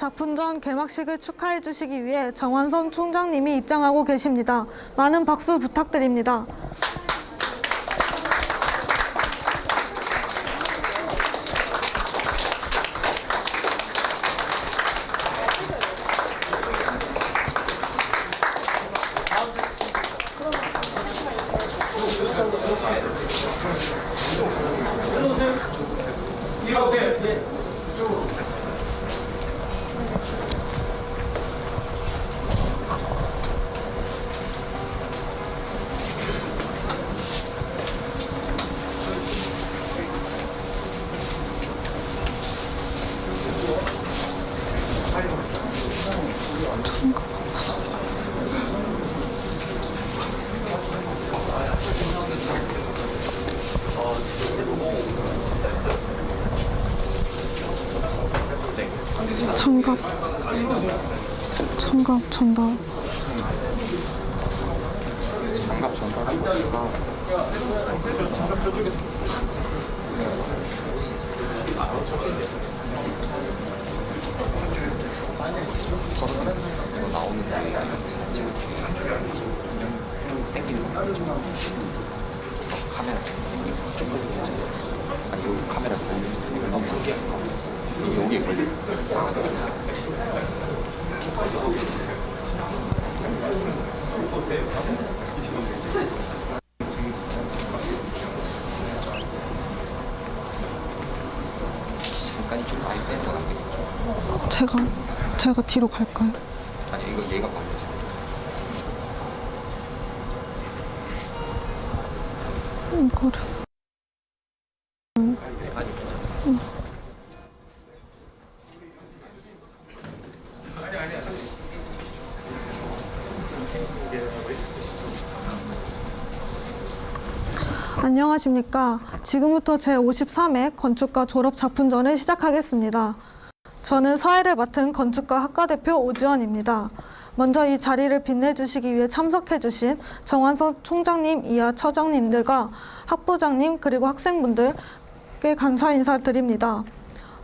졸업작품전 개막식을 축하해 주시기 위해 정완선 총장님이 입장하고 계십니다. 많은 박수 부탁드립니다. 장갑 전달. 장갑 전달하니까 이거 나오는데 땡기는 거 카메라 땡기고 아니 여기 카메라 걸리는 여기에 걸리는 잠깐이 좀 많이 뺀다 같아. 제가 뒤로 갈까요? 아니 이거 얘가 걸리지. 이거를. 아니 안녕하십니까. 지금부터 제53회 건축가 졸업작품전을 시작하겠습니다. 저는 사회를 맡은 건축가 학과대표 오지원입니다. 먼저 이 자리를 빛내주시기 위해 참석해주신 정완선 총장님 이하 처장님들과 학부장님 그리고 학생분들께 감사 인사드립니다.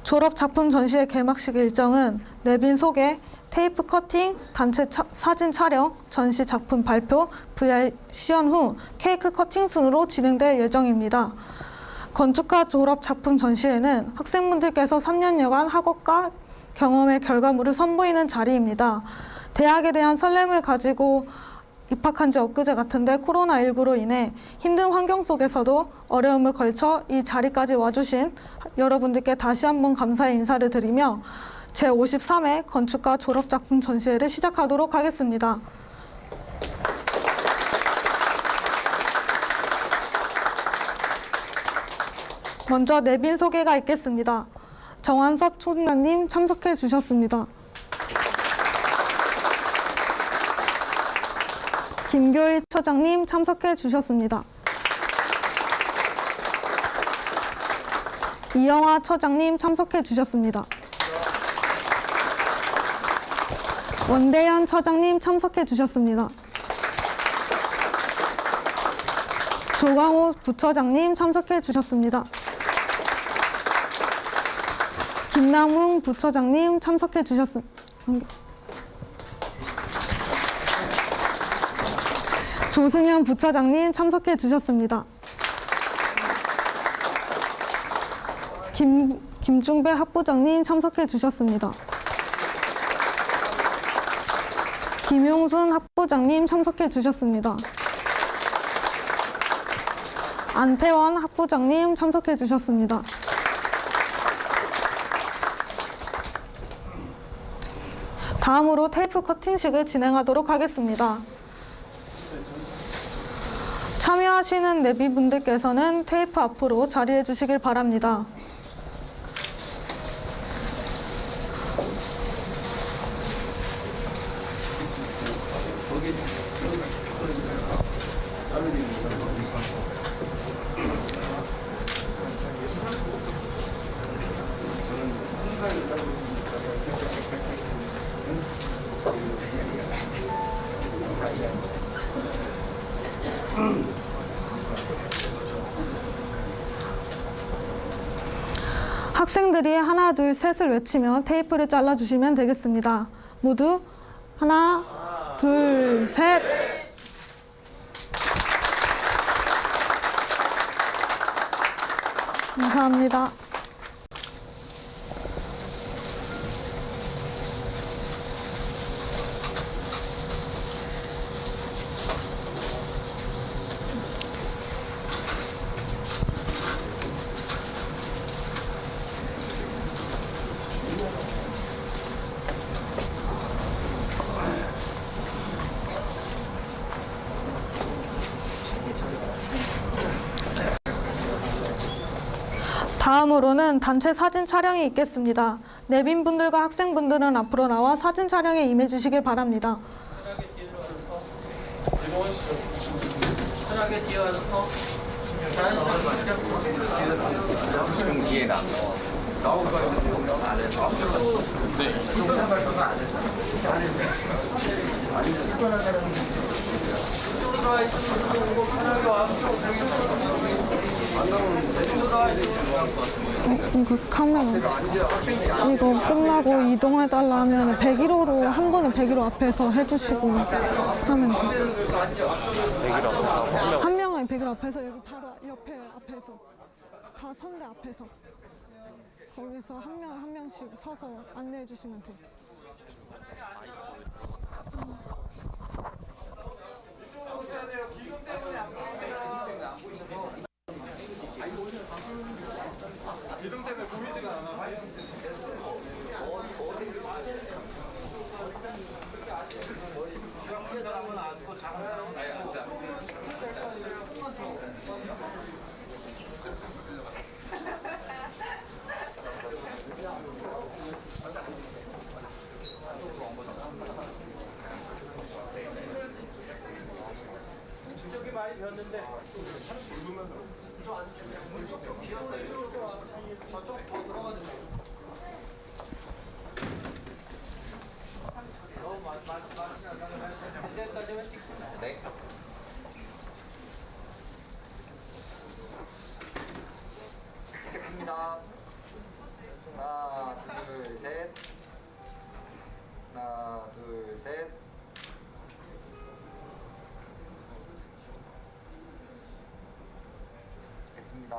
졸업작품 전시회 개막식 일정은 내빈 소개, 테이프 커팅, 단체 사진 촬영, 전시 작품 발표, VR 시연 후 케이크 커팅 순으로 진행될 예정입니다. 건축가 졸업 작품 전시회는 학생분들께서 3년여간 학업과 경험의 결과물을 선보이는 자리입니다. 대학에 대한 설렘을 가지고 입학한 지 엊그제 같은데 코로나19로 인해 힘든 환경 속에서도 어려움을 걸쳐 이 자리까지 와주신 여러분들께 다시 한번 감사의 인사를 드리며 제53회 건축가 졸업작품 전시회를 시작하도록 하겠습니다. 먼저 내빈 소개가 있겠습니다. 정완섭 총장님 참석해 주셨습니다. 김교일 처장님 참석해 주셨습니다. 이영화 처장님 참석해 주셨습니다. 원대현 처장님 참석해 주셨습니다. 조광호 부처장님 참석해 주셨습니다. 김남웅 부처장님 참석해 주셨습니다. 조승현 부처장님 참석해 주셨습니다. 김중배 학부장님 참석해 주셨습니다. 김용순 학부장님 참석해 주셨습니다. 안태원 학부장님 참석해 주셨습니다. 다음으로 테이프 커팅식을 진행하도록 하겠습니다. 참여하시는 내비분들께서는 테이프 앞으로 자리해 주시길 바랍니다. 학생들이 하나, 둘, 셋을 외치면 테이프를 잘라주시면 되겠습니다. 모두 하나, 둘, 셋. 감사합니다. 다음으로는 단체 사진 촬영이 있겠습니다. 내빈분들과 학생분들은 앞으로 나와 사진 촬영에 임해주시길 바랍니다. 편하게 뛰어와서 자연스럽게 기둥 뒤에 나. 이거 카메라. 이거 끝나고 이동해달라 하면 101호로 한 번은 101호 앞에서 해주시고 하면 돼요. 100일 앞에서 한 명은 101호 앞에서 여기 바로 옆에 앞에서 다 선대 앞에서 거기서 한 명 한 명씩 서서 안내해 주시면 돼요. 저기 많이 폈는데 네. 찍겠습니다. 하나, 둘, 셋. 하나, 둘, 셋. 찍겠습니다.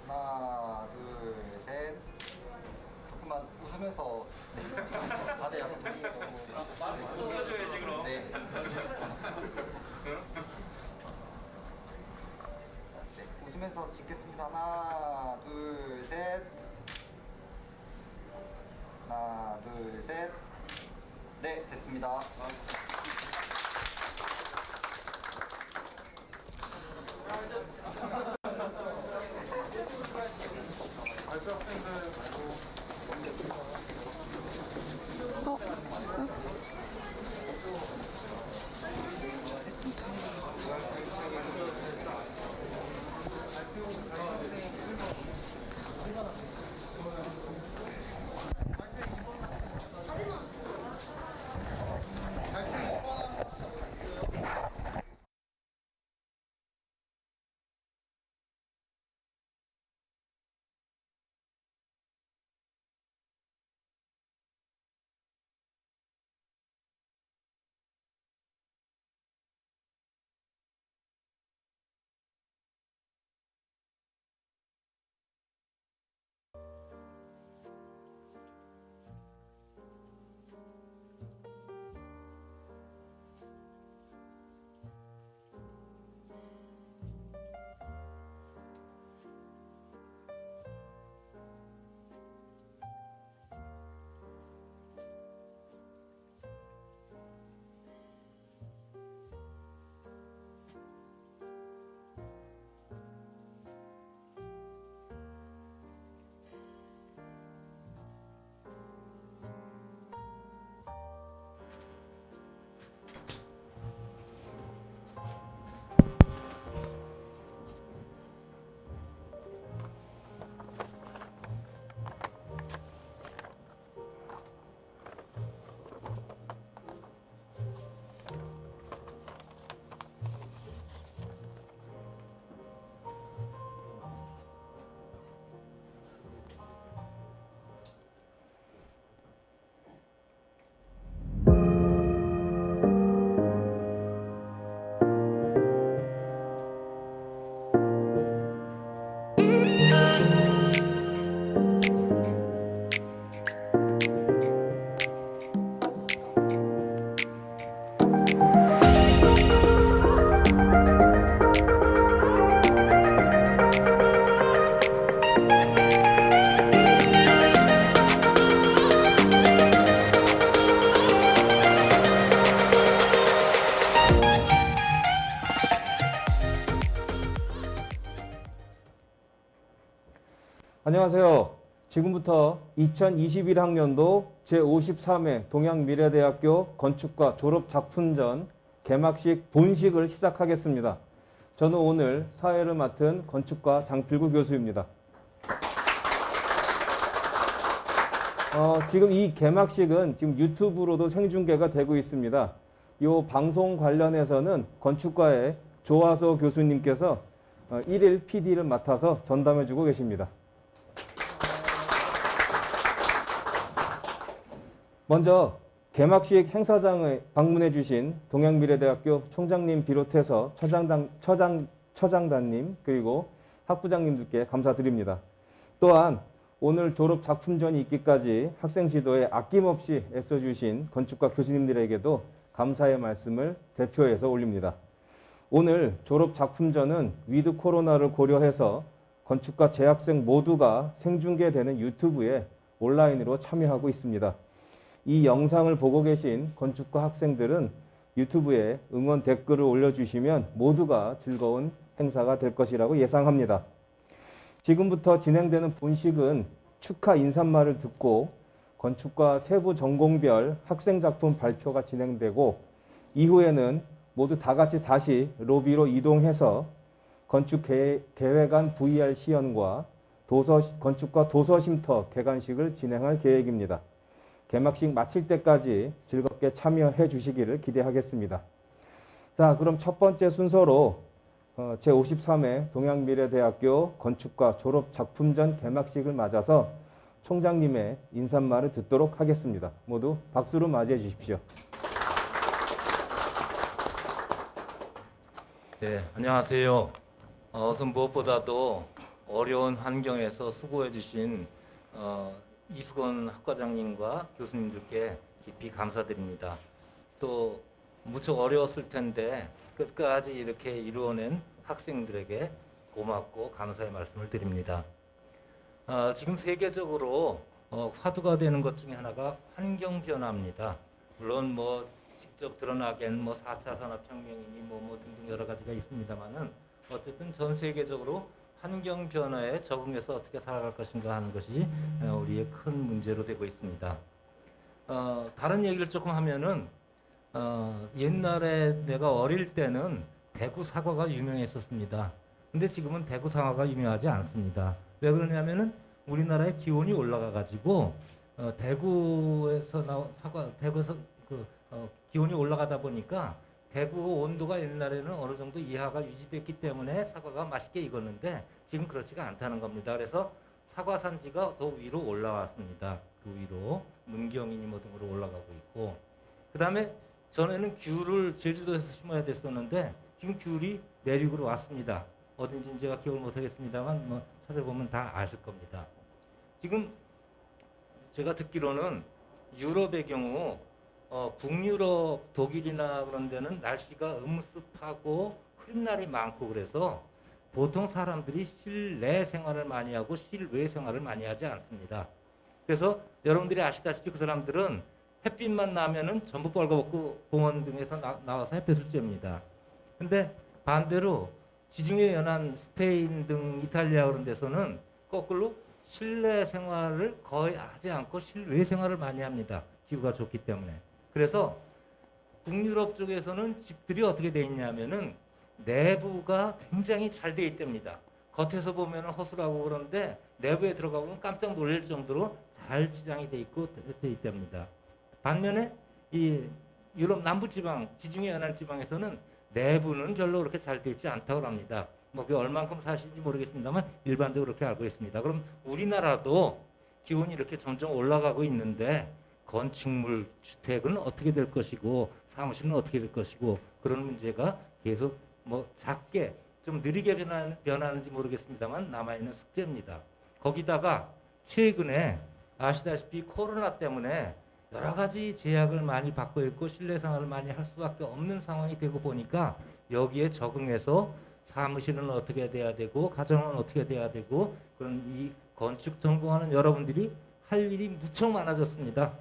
하나, 둘, 셋. 조금만 웃으면서 다들 약간 마스크 써줘야지 그럼. 네. 네, 웃으면서 찍겠습니다. 하나, 둘, 셋. 하나, 둘, 셋. 네, 됐습니다. 안녕하세요. 지금부터 2021학년도 제53회 동양미래대학교 건축과 졸업작품전 개막식 본식을 시작하겠습니다. 저는 오늘 사회를 맡은 건축가 장필구 교수입니다. 지금 이 개막식은 지금 유튜브로도 생중계가 되고 있습니다. 이 방송 관련해서는 건축과의 조화서 교수님께서 1일 PD를 맡아서 전담해주고 계십니다. 먼저 개막식 행사장에 방문해 주신 동양미래대학교 총장님 비롯해서 처장단님 그리고 학부장님들께 감사드립니다. 또한 오늘 졸업 작품전이 있기까지 학생 지도에 아낌없이 애써주신 건축가 교수님들에게도 감사의 말씀을 대표해서 올립니다. 오늘 졸업 작품전은 위드 코로나를 고려해서 건축가 재학생 모두가 생중계되는 유튜브에 온라인으로 참여하고 있습니다. 이 영상을 보고 계신 건축가 학생들은 유튜브에 응원 댓글을 올려주시면 모두가 즐거운 행사가 될 것이라고 예상합니다. 지금부터 진행되는 본식은 축하 인사말을 듣고 건축과 세부 전공별 학생 작품 발표가 진행되고 이후에는 모두 다 같이 다시 로비로 이동해서 건축 계획안 VR 시연과 건축과 도서 쉼터 개관식을 진행할 계획입니다. 개막식 마칠 때까지 즐겁게 참여해 주시기를 기대하겠습니다. 자, 그럼 첫 번째 순서로 제53회 동양미래대학교 건축과 졸업작품전 개막식을 맞아서 총장님의 인사말을 듣도록 하겠습니다. 모두 박수로 맞이해 주십시오. 네, 안녕하세요. 우선 무엇보다도 어려운 환경에서 수고해 주신 이수건 학과장님과 교수님들께 깊이 감사드립니다. 또 무척 어려웠을 텐데 끝까지 이렇게 이루어낸 학생들에게 고맙고 감사의 말씀을 드립니다. 지금 세계적으로 화두가 되는 것 중에 하나가 환경 변화입니다. 물론 뭐 직접 드러나기엔 4차 산업혁명이니 뭐 등등 여러 가지가 있습니다만은 어쨌든 전 세계적으로 환경 변화에 적응해서 어떻게 살아갈 것인가 하는 것이 우리의 큰 문제로 되고 있습니다. 다른 얘기를 조금 하면은 옛날에 내가 어릴 때는 대구 사과가 유명했었습니다. 근데 지금은 대구 사과가 유명하지 않습니다. 왜 그러냐면은 우리나라의 기온이 올라가 가지고 대구에서 기온이 올라가다 보니까 대구 온도가 옛날에는 어느 정도 이하가 유지됐기 때문에 사과가 맛있게 익었는데 지금 그렇지가 않다는 겁니다. 그래서 사과 산지가 더 위로 올라왔습니다. 그 위로 문경이니 뭐 등으로 올라가고 있고, 그 다음에 전에는 귤을 제주도에서 심어야 됐었는데 지금 귤이 내륙으로 왔습니다. 어딘지 제가 기억을 못하겠습니다만 뭐 찾아보면 다 아실 겁니다. 지금 제가 듣기로는 유럽의 경우 북유럽 독일이나 그런 데는 날씨가 음습하고 흐린 날이 많고 그래서 보통 사람들이 실내 생활을 많이 하고 실외 생활을 많이 하지 않습니다. 그래서 여러분들이 아시다시피 그 사람들은 햇빛만 나면은 전부 벌거벗고 공원 등에서 나와서 햇볕을 쬐입니다. 근데 반대로 지중해 연안 스페인 등 이탈리아 그런 데서는 거꾸로 실내 생활을 거의 하지 않고 실외 생활을 많이 합니다. 기후가 좋기 때문에. 그래서 북유럽 쪽에서는 집들이 어떻게 돼 있냐면은 내부가 굉장히 잘 돼 있답니다. 겉에서 보면 허술하고 그런데 내부에 들어가 보면 깜짝 놀랄 정도로 잘 지장이 돼 있고 돼 있답니다. 반면에 이 유럽 남부지방, 지중해 연안 지방에서는 내부는 별로 그렇게 잘 돼 있지 않다고 합니다. 뭐 그게 얼만큼 사실인지 모르겠습니다만 일반적으로 그렇게 알고 있습니다. 그럼 우리나라도 기온이 이렇게 점점 올라가고 있는데 건축물, 주택은 어떻게 될 것이고 사무실은 어떻게 될 것이고 그런 문제가 계속 뭐 작게 좀 느리게 변하는지 모르겠습니다만 남아있는 숙제입니다. 거기다가 최근에 아시다시피 코로나 때문에 여러 가지 제약을 많이 받고 있고 실내 생활을 많이 할 수밖에 없는 상황이 되고 보니까 여기에 적응해서 사무실은 어떻게 돼야 되고 가정은 어떻게 돼야 되고 그런 이 건축 전공하는 여러분들이 할 일이 무척 많아졌습니다.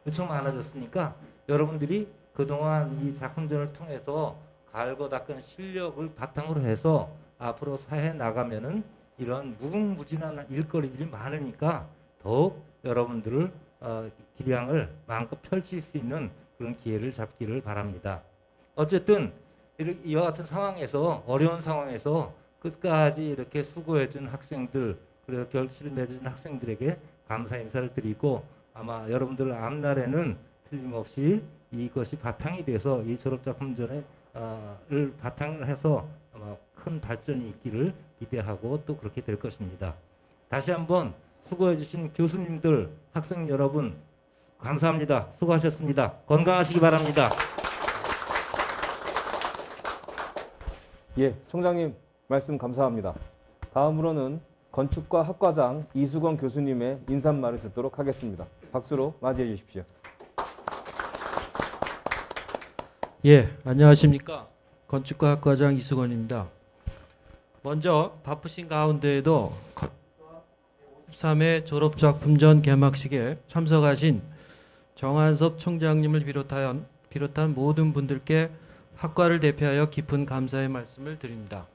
무척 많아졌으니까 여러분들이 그동안 이 작품전을 통해서 갈고 닦은 실력을 바탕으로 해서 앞으로 사회에 나가면은 이런 무궁무진한 일거리들이 많으니까 더욱 여러분들을 기량을 마음껏 펼칠 수 있는 그런 기회를 잡기를 바랍니다. 어쨌든 이와 같은 상황에서 어려운 상황에서 끝까지 이렇게 수고해준 학생들 그리고 결실을 맺은 학생들에게 감사 인사를 드리고 아마 여러분들 앞날에는 틀림없이 이것이 바탕이 돼서 이 졸업작품전을 바탕을 해서 아마 큰 발전이 있기를 기대하고 또 그렇게 될 것입니다. 다시 한번 수고해 주신 교수님들, 학생 여러분 감사합니다. 수고하셨습니다. 건강하시기 바랍니다. 예, 총장님 말씀 감사합니다. 다음으로는 건축과 학과장 이수건 교수님의 인사말을 듣도록 하겠습니다. 박수로 맞이해 주십시오. 예, 안녕하십니까. 건축과 학과장 이수건입니다. 먼저 바쁘신 가운데에도 53회 졸업작품전 개막식에 참석하신 정한섭 총장님을 비롯한 모든 분들께 학과를 대표하여 깊은 감사의 말씀을 드립니다.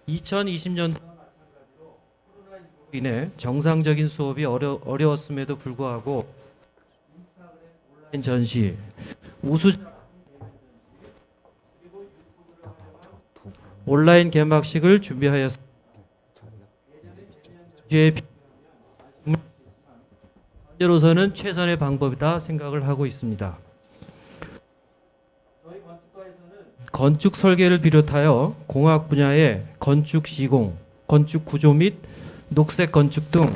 2020년도와 마찬가지로 코로나19로 인해 정상적인 수업이 어려웠음에도 불구하고 인스타그램 온라인 전시, 온라인 개막식을 준비하였습니다. 현재로서는 최선의 방법이다 생각을 하고 있습니다. 저희 건축과에서는 건축 설계를 비롯하여 공학 분야의 건축 시공, 건축 구조 및 녹색 건축 등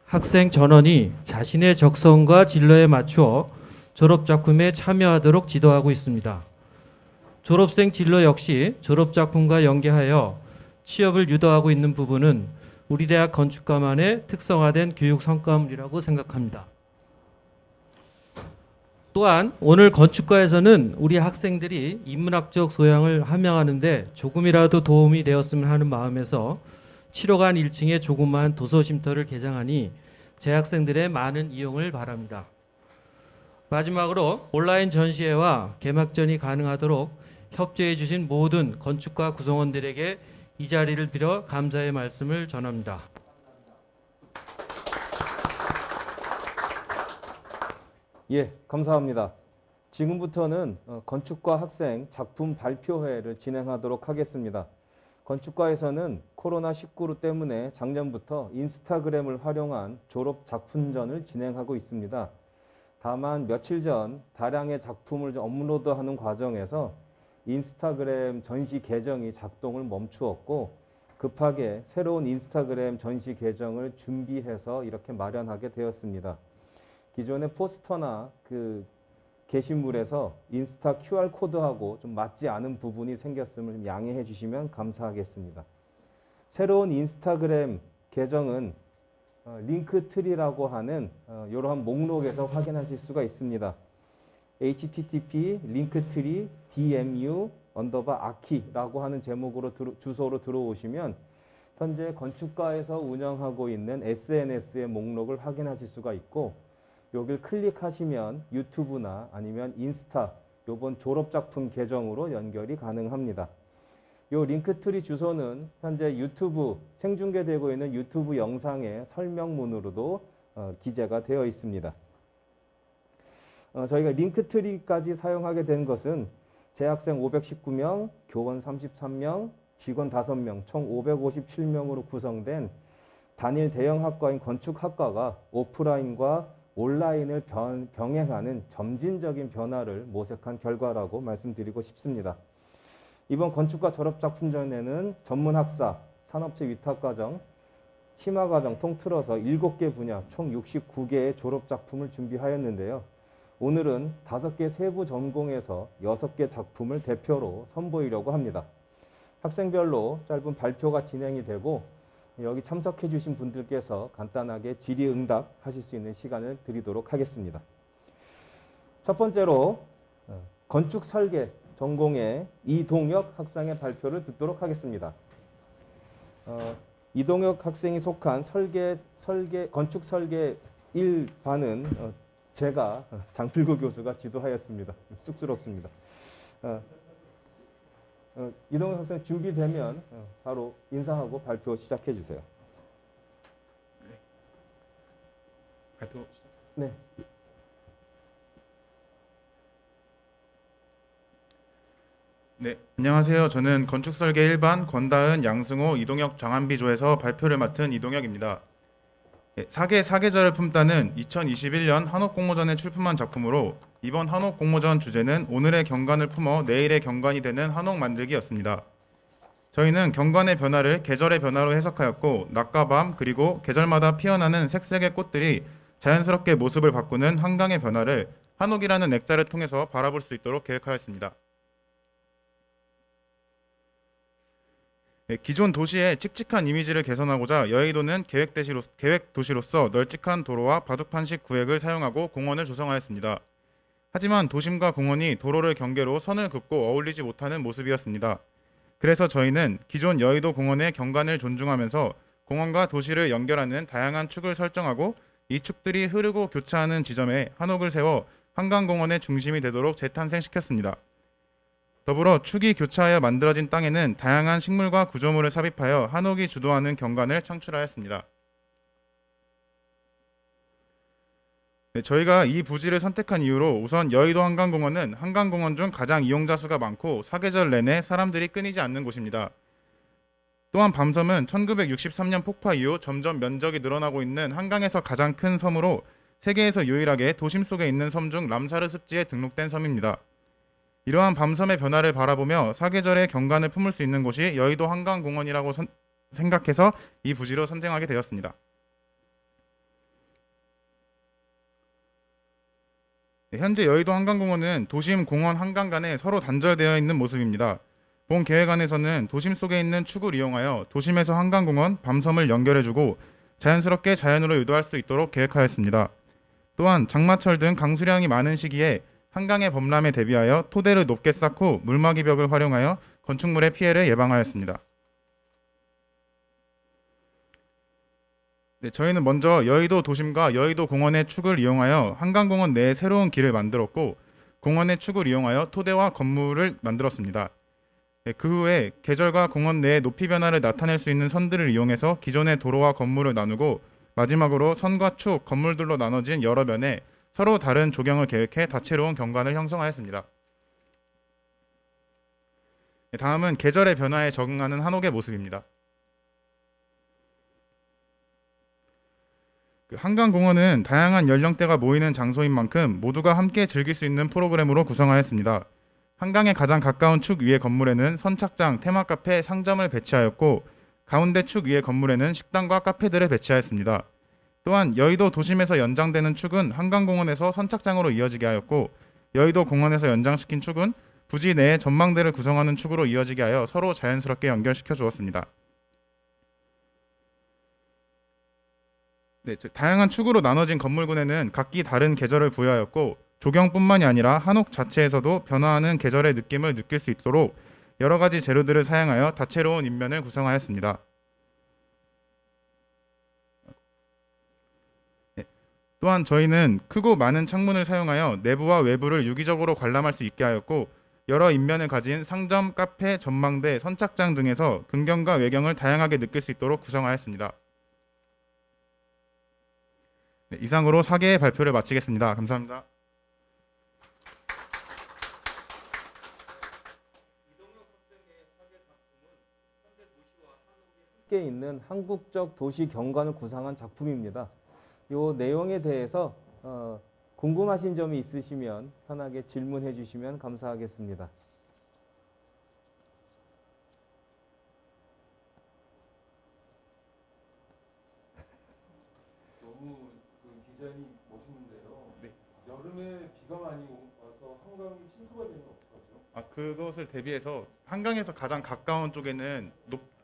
학생 전원이 자신의 적성과 진로에 맞추어 졸업작품에 참여하도록 지도하고 있습니다. 졸업생 진로 역시 졸업작품과 연계하여 취업을 유도하고 있는 부분은 우리 대학 건축과만의 특성화된 교육 성과물이라고 생각합니다. 또한 오늘 건축과에서는 우리 학생들이 인문학적 소양을 함양하는 데 조금이라도 도움이 되었으면 하는 마음에서 7호관 1층에 조그마한 도서 쉼터를 개장하니 재학생들의 많은 이용을 바랍니다. 마지막으로 온라인 전시회와 개막전이 가능하도록 협조해 주신 모든 건축과 구성원들에게 이 자리를 빌어 감사의 말씀을 전합니다. 예, 감사합니다. 지금부터는 건축과 학생 작품 발표회를 진행하도록 하겠습니다. 건축과에서는 코로나19로 때문에 작년부터 인스타그램을 활용한 졸업 작품전을 진행하고 있습니다. 다만 며칠 전 다량의 작품을 업로드하는 과정에서 인스타그램 전시 계정이 작동을 멈추었고 급하게 새로운 인스타그램 전시 계정을 준비해서 이렇게 마련하게 되었습니다. 기존의 포스터나 게시물에서 인스타 QR코드하고 좀 맞지 않은 부분이 생겼음을 좀 양해해 주시면 감사하겠습니다. 새로운 인스타그램 계정은 링크트리라고 하는 이러한 목록에서 확인하실 수가 있습니다. http 링크트리 dmu_aki_라고 하는 제목으로 주소로 들어오시면 현재 건축과에서 운영하고 있는 SNS의 목록을 확인하실 수가 있고 여기를 클릭하시면 유튜브나 아니면 인스타 요번 졸업작품 계정으로 연결이 가능합니다. 요 링크트리 주소는 현재 유튜브 생중계되고 있는 유튜브 영상의 설명문으로도 기재가 되어 있습니다. 저희가 링크트리까지 사용하게 된 것은 재학생 519명, 교원 33명, 직원 5명, 총 557명으로 구성된 단일 대형학과인 건축학과가 오프라인과 온라인을 병행하는 점진적인 변화를 모색한 결과라고 말씀드리고 싶습니다. 이번 건축과 졸업작품전에는 전문학사, 산업체 위탁과정, 심화과정 통틀어서 7개 분야 총 69개의 졸업작품을 준비하였는데요. 오늘은 5개 세부 전공에서 6개 작품을 대표로 선보이려고 합니다. 학생별로 짧은 발표가 진행이 되고 여기 참석해 주신 분들께서 간단하게 질의응답 하실 수 있는 시간을 드리도록 하겠습니다. 첫 번째로 건축설계 전공의 이동혁 학생의 발표를 듣도록 하겠습니다. 이동혁 학생이 속한 건축설계 1반은 제가 장필구 교수가 지도하였습니다. 쑥스럽습니다. 이동혁 학생 준비되면 바로 인사하고 발표 시작해 주세요. 발표. 네. 네, 안녕하세요. 저는 건축설계 1반 권다은, 양승호, 이동혁, 장한비조에서 발표를 맡은 이동혁입니다. 사계 사계절을 품다는 2021년 한옥공모전에 출품한 작품으로 이번 한옥공모전 주제는 오늘의 경관을 품어 내일의 경관이 되는 한옥 만들기였습니다. 저희는 경관의 변화를 계절의 변화로 해석하였고 낮과 밤 그리고 계절마다 피어나는 색색의 꽃들이 자연스럽게 모습을 바꾸는 한강의 변화를 한옥이라는 액자를 통해서 바라볼 수 있도록 계획하였습니다. 기존 도시의 칙칙한 이미지를 개선하고자 여의도는 계획도시로서 널찍한 도로와 바둑판식 구획을 사용하고 공원을 조성하였습니다. 하지만 도심과 공원이 도로를 경계로 선을 긋고 어울리지 못하는 모습이었습니다. 그래서 저희는 기존 여의도 공원의 경관을 존중하면서 공원과 도시를 연결하는 다양한 축을 설정하고 이 축들이 흐르고 교차하는 지점에 한옥을 세워 한강공원의 중심이 되도록 재탄생시켰습니다. 더불어 축이 교차하여 만들어진 땅에는 다양한 식물과 구조물을 삽입하여 한옥이 주도하는 경관을 창출하였습니다. 저희가 이 부지를 선택한 이유로 우선 여의도 한강공원은 한강공원 중 가장 이용자 수가 많고 사계절 내내 사람들이 끊이지 않는 곳입니다. 또한 밤섬은 1963년 폭파 이후 점점 면적이 늘어나고 있는 한강에서 가장 큰 섬으로 세계에서 유일하게 도심 속에 있는 섬 중 람사르 습지에 등록된 섬입니다. 이러한 밤섬의 변화를 바라보며 사계절의 경관을 품을 수 있는 곳이 여의도 한강공원이라고 생각해서 이 부지로 선정하게 되었습니다. 현재 여의도 한강공원은 도심, 공원, 한강 간에 서로 단절되어 있는 모습입니다. 본 계획안에서는 도심 속에 있는 축을 이용하여 도심에서 한강공원, 밤섬을 연결해주고 자연스럽게 자연으로 유도할 수 있도록 계획하였습니다. 또한 장마철 등 강수량이 많은 시기에 한강의 범람에 대비하여 토대를 높게 쌓고 물막이 벽을 활용하여 건축물의 피해를 예방하였습니다. 저희는 먼저 여의도 도심과 여의도 공원의 축을 이용하여 한강공원 내에 새로운 길을 만들었고 공원의 축을 이용하여 토대와 건물을 만들었습니다. 그 후에 계절과 공원 내의 높이 변화를 나타낼 수 있는 선들을 이용해서 기존의 도로와 건물을 나누고 마지막으로 선과 축, 건물들로 나눠진 여러 면에 서로 다른 조경을 계획해 다채로운 경관을 형성하였습니다. 다음은 계절의 변화에 적응하는 한옥의 모습입니다. 한강공원은 다양한 연령대가 모이는 장소인 만큼 모두가 함께 즐길 수 있는 프로그램으로 구성하였습니다. 한강에 가장 가까운 축 위의 건물에는 선착장, 테마카페, 상점을 배치하였고 가운데 축 위의 건물에는 식당과 카페들을 배치하였습니다. 또한 여의도 도심에서 연장되는 축은 한강공원에서 선착장으로 이어지게 하였고 여의도 공원에서 연장시킨 축은 부지 내에 전망대를 구성하는 축으로 이어지게 하여 서로 자연스럽게 연결시켜 주었습니다. 다양한 축으로 나눠진 건물군에는 각기 다른 계절을 부여하였고 조경뿐만이 아니라 한옥 자체에서도 변화하는 계절의 느낌을 느낄 수 있도록 여러 가지 재료들을 사용하여 다채로운 인면을 구성하였습니다. 또한 저희는 크고 많은 창문을 사용하여 내부와 외부를 유기적으로 관람할 수 있게 하였고 여러 인면을 가진 상점, 카페, 전망대, 선착장 등에서 근경과 외경을 다양하게 느낄 수 있도록 구성하였습니다. 이상으로 4개의 발표를 마치겠습니다. 감사합니다. 함께 있는 한국적 도시 경관을 구상한 작품입니다. 이 내용에 대해서 궁금하신 점이 있으시면 편하게 질문해 주시면 감사하겠습니다. 너무 그 디자인이 멋있는데요. 네. 여름에 비가 많이 와서 한강이 침수가 되면 어떡하죠? 그것을 대비해서 한강에서 가장 가까운 쪽에는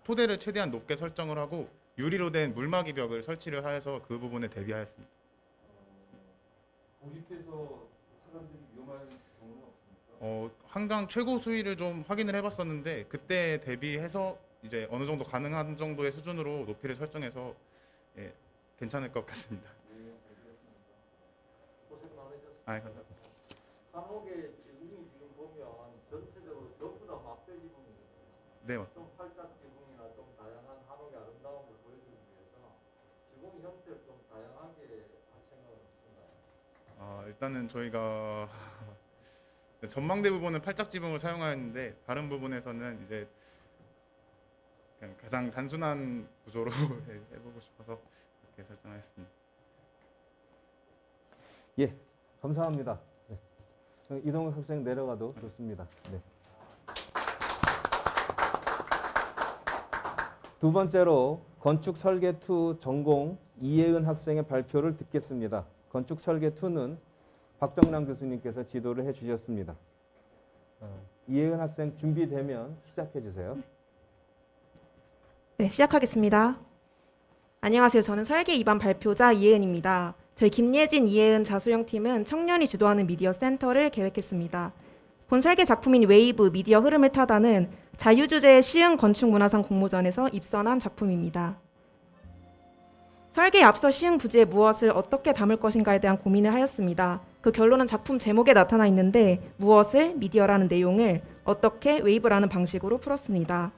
토대를 최대한 높게 설정을 하고 유리로 된 물막이 벽을 설치를 하여서 그 부분에 대비하였습니다. 고립돼서 사람들이 위험한 경우는 없습니까? 한강 최고 수위를 좀 확인을 해봤었는데 그때 대비해서 이제 어느 정도 가능한 정도의 수준으로 높이를 설정해서 괜찮을 것 같습니다. 네, 알겠습니다. 고생 많으셨습니다. 감사합니다. 한옥의 지붕이 지금 보면 전체적으로 전부 다 막대 지붕이거든요. 네, 맞습니다. 좀 활짝 지붕이나 좀 다양한 한옥의 아름다움을 보여주기 위해서 지붕 형태를 좀 다양하게 할 생각은 없습니다. 일단은 저희가 전망대 부분은 팔짝 지붕을 사용하였는데 다른 부분에서는 이제 그냥 가장 단순한 구조로 해보고 싶어서 그렇게 설정하였습니다. 예, 감사합니다. 네. 이동욱 학생 내려가도 좋습니다. 네. 두 번째로 건축 설계 2 전공 이혜은 학생의 발표를 듣겠습니다. 건축 설계 2는 박정남 교수님께서 지도를 해주셨습니다. 이혜은 학생 준비되면 시작해 주세요. 네, 시작하겠습니다. 안녕하세요. 저는 설계 2반 발표자 이혜은입니다. 저희 김예진, 이혜은 자소영팀은 청년이 주도하는 미디어 센터를 계획했습니다. 본 설계 작품인 웨이브 미디어 흐름을 타다는 자유주제의 시흥 건축문화상 공모전에서 입선한 작품입니다. 설계에 앞서 시흥 부지에 무엇을 어떻게 담을 것인가에 대한 고민을 하였습니다. 그 결론은 작품 제목에 나타나 있는데 무엇을 미디어라는 내용을 어떻게 웨이브라는 방식으로 풀었습니다.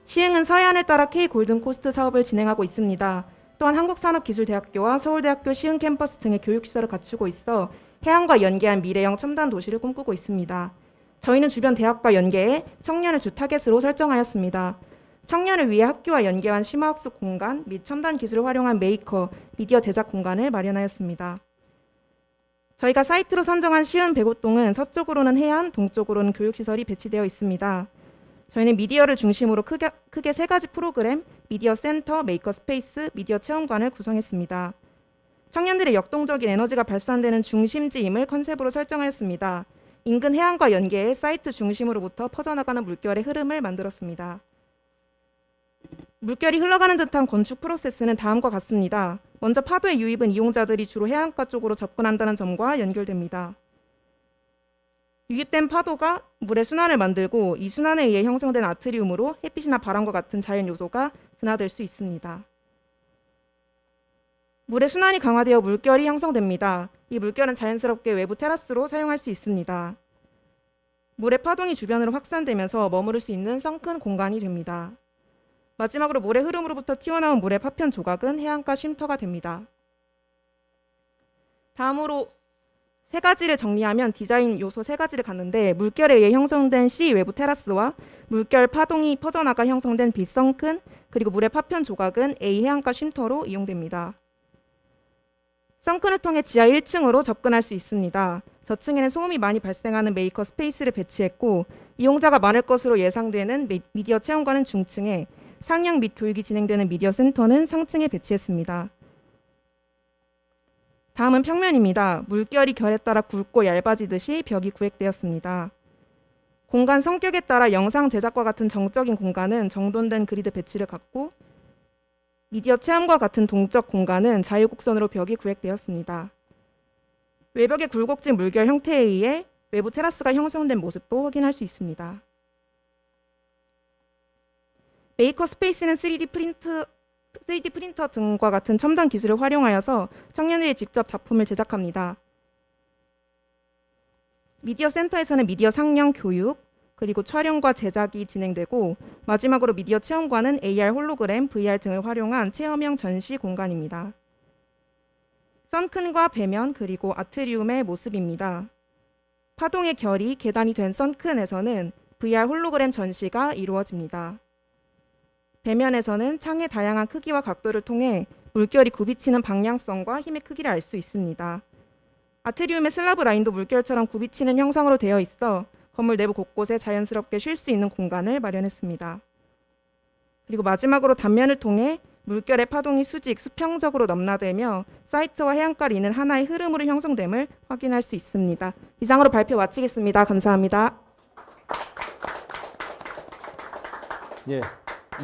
시흥은 서해안을 따라 K 골든코스트 사업을 진행하고 있습니다. 또한 한국산업기술대학교와 서울대학교 시흥 캠퍼스 등의 교육시설을 갖추고 있어 해안과 연계한 미래형 첨단 도시를 꿈꾸고 있습니다. 저희는 주변 대학과 연계해 청년을 주 타겟으로 설정하였습니다. 청년을 위해 학교와 연계한 심화학습 공간 및 첨단 기술을 활용한 메이커, 미디어 제작 공간을 마련하였습니다. 저희가 사이트로 선정한 시흥 백오동은 서쪽으로는 해안, 동쪽으로는 교육시설이 배치되어 있습니다. 저희는 미디어를 중심으로 크게 세 가지 프로그램, 미디어 센터, 메이커 스페이스, 미디어 체험관을 구성했습니다. 청년들의 역동적인 에너지가 발산되는 중심지임을 컨셉으로 설정하였습니다. 인근 해안과 연계해 사이트 중심으로부터 퍼져나가는 물결의 흐름을 만들었습니다. 물결이 흘러가는 듯한 건축 프로세스는 다음과 같습니다. 먼저 파도의 유입은 이용자들이 주로 해안가 쪽으로 접근한다는 점과 연결됩니다. 유입된 파도가 물의 순환을 만들고 이 순환에 의해 형성된 아트리움으로 햇빛이나 바람과 같은 자연 요소가 드나들 수 있습니다. 물의 순환이 강화되어 물결이 형성됩니다. 이 물결은 자연스럽게 외부 테라스로 사용할 수 있습니다. 물의 파동이 주변으로 확산되면서 머무를 수 있는 성큰 공간이 됩니다. 마지막으로 물의 흐름으로부터 튀어나온 물의 파편 조각은 해안가 쉼터가 됩니다. 다음으로 세 가지를 정리하면 디자인 요소 세 가지를 갖는데 물결에 의해 형성된 C 외부 테라스와 물결 파동이 퍼져나가 형성된 B 성큰 그리고 물의 파편 조각은 A 해안가 쉼터로 이용됩니다. 성큰을 통해 지하 1층으로 접근할 수 있습니다. 저층에는 소음이 많이 발생하는 메이커 스페이스를 배치했고 이용자가 많을 것으로 예상되는 미디어 체험관은 중층에 상영 및 교육이 진행되는 미디어 센터는 상층에 배치했습니다. 다음은 평면입니다. 물결이 결에 따라 굵고 얇아지듯이 벽이 구획되었습니다. 공간 성격에 따라 영상 제작과 같은 정적인 공간은 정돈된 그리드 배치를 갖고 미디어 체험과 같은 동적 공간은 자유곡선으로 벽이 구획되었습니다. 외벽의 굴곡진 물결 형태에 의해 외부 테라스가 형성된 모습도 확인할 수 있습니다. 메이커 스페이스는 3D 프린터 등과 같은 첨단 기술을 활용하여서 청년들이 직접 작품을 제작합니다. 미디어 센터에서는 미디어 상영 교육, 그리고 촬영과 제작이 진행되고 마지막으로 미디어 체험관은 AR 홀로그램, VR 등을 활용한 체험형 전시 공간입니다. 선큰과 배면 그리고 아트리움의 모습입니다. 파동의 결이 계단이 된 선큰에서는 VR 홀로그램 전시가 이루어집니다. 배면에서는 창의 다양한 크기와 각도를 통해 물결이 굽이치는 방향성과 힘의 크기를 알 수 있습니다. 아트리움의 슬라브 라인도 물결처럼 굽이치는 형상으로 되어 있어 건물 내부 곳곳에 자연스럽게 쉴 수 있는 공간을 마련했습니다. 그리고 마지막으로 단면을 통해 물결의 파동이 수평적으로 넘나들며 사이트와 해안가를 잇는 하나의 흐름으로 형성됨을 확인할 수 있습니다. 이상으로 발표 마치겠습니다. 감사합니다. 예,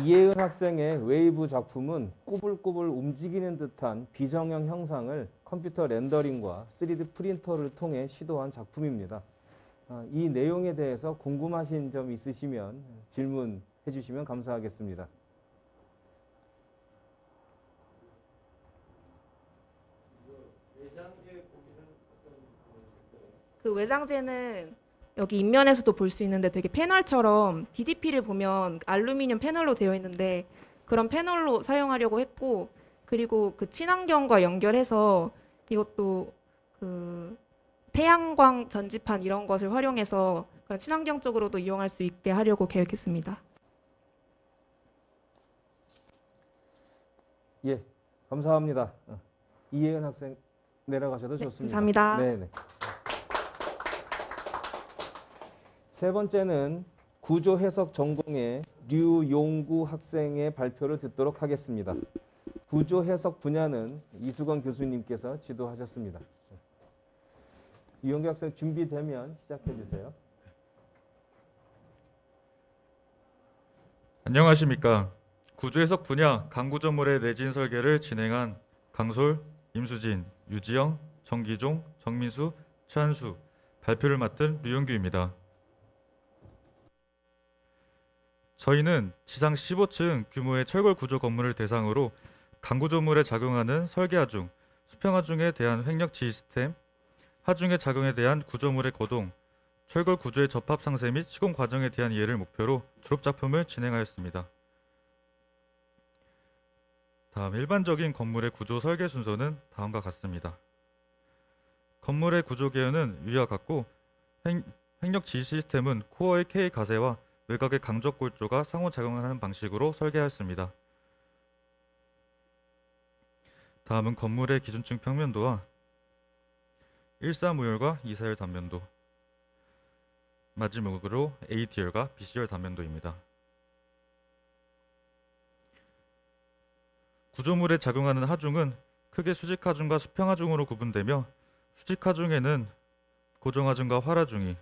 이혜은 학생의 웨이브 작품은 꼬불꼬불 움직이는 듯한 비정형 형상을 컴퓨터 렌더링과 3D 프린터를 통해 시도한 작품입니다. 이 내용에 대해서 궁금하신 점 있으시면 질문해 주시면 감사하겠습니다. 그 외장재는 여기 인면에서도 볼 수 있는데 되게 패널처럼 DDP를 보면 알루미늄 패널로 되어 있는데 그런 패널로 사용하려고 했고, 그리고 그 친환경과 연결해서 이것도 그 태양광 전지판 이런 것을 활용해서 그런 친환경적으로도 이용할 수 있게 하려고 계획했습니다. 예, 감사합니다. 이혜은 학생 내려가셔도 네, 좋습니다. 감사합니다. 네네. 세 번째는 구조 해석 전공의 류용구 학생의 발표를 듣도록 하겠습니다. 구조 해석 분야는 이수건 교수님께서 지도하셨습니다. 류용구 학생 준비되면 시작해 주세요. 안녕하십니까. 구조해석 분야 강구조물의 내진 설계를 진행한 강솔, 임수진, 유지영, 정기종, 정민수, 최한수, 발표를 맡은 류용규입니다. 저희는 지상 15층 규모의 철골 구조 건물을 대상으로 강구조물에 작용하는 설계하중, 수평하중에 대한 횡력 지휘 시스템, 하중의 작용에 대한 구조물의 거동, 철골 구조의 접합 상세 및 시공 과정에 대한 이해를 목표로 졸업 작품을 진행하였습니다. 다음 일반적인 건물의 구조 설계 순서는 다음과 같습니다. 건물의 구조 개요는 위와 같고 횡력 지휘 시스템은 코어의 K 가세와 외곽의 강적 골조가 상호작용하는 방식으로 설계하였습니다. 다음은 건물의 기준층 평면도와 1사무열과 2사열 단면도, 마지막으로 AT열과 BC열 단면도입니다. 구조물에 작용하는 하중은 크게 수직하중과 수평하중으로 구분되며, 수직하중에는 고정하중과 활하중이,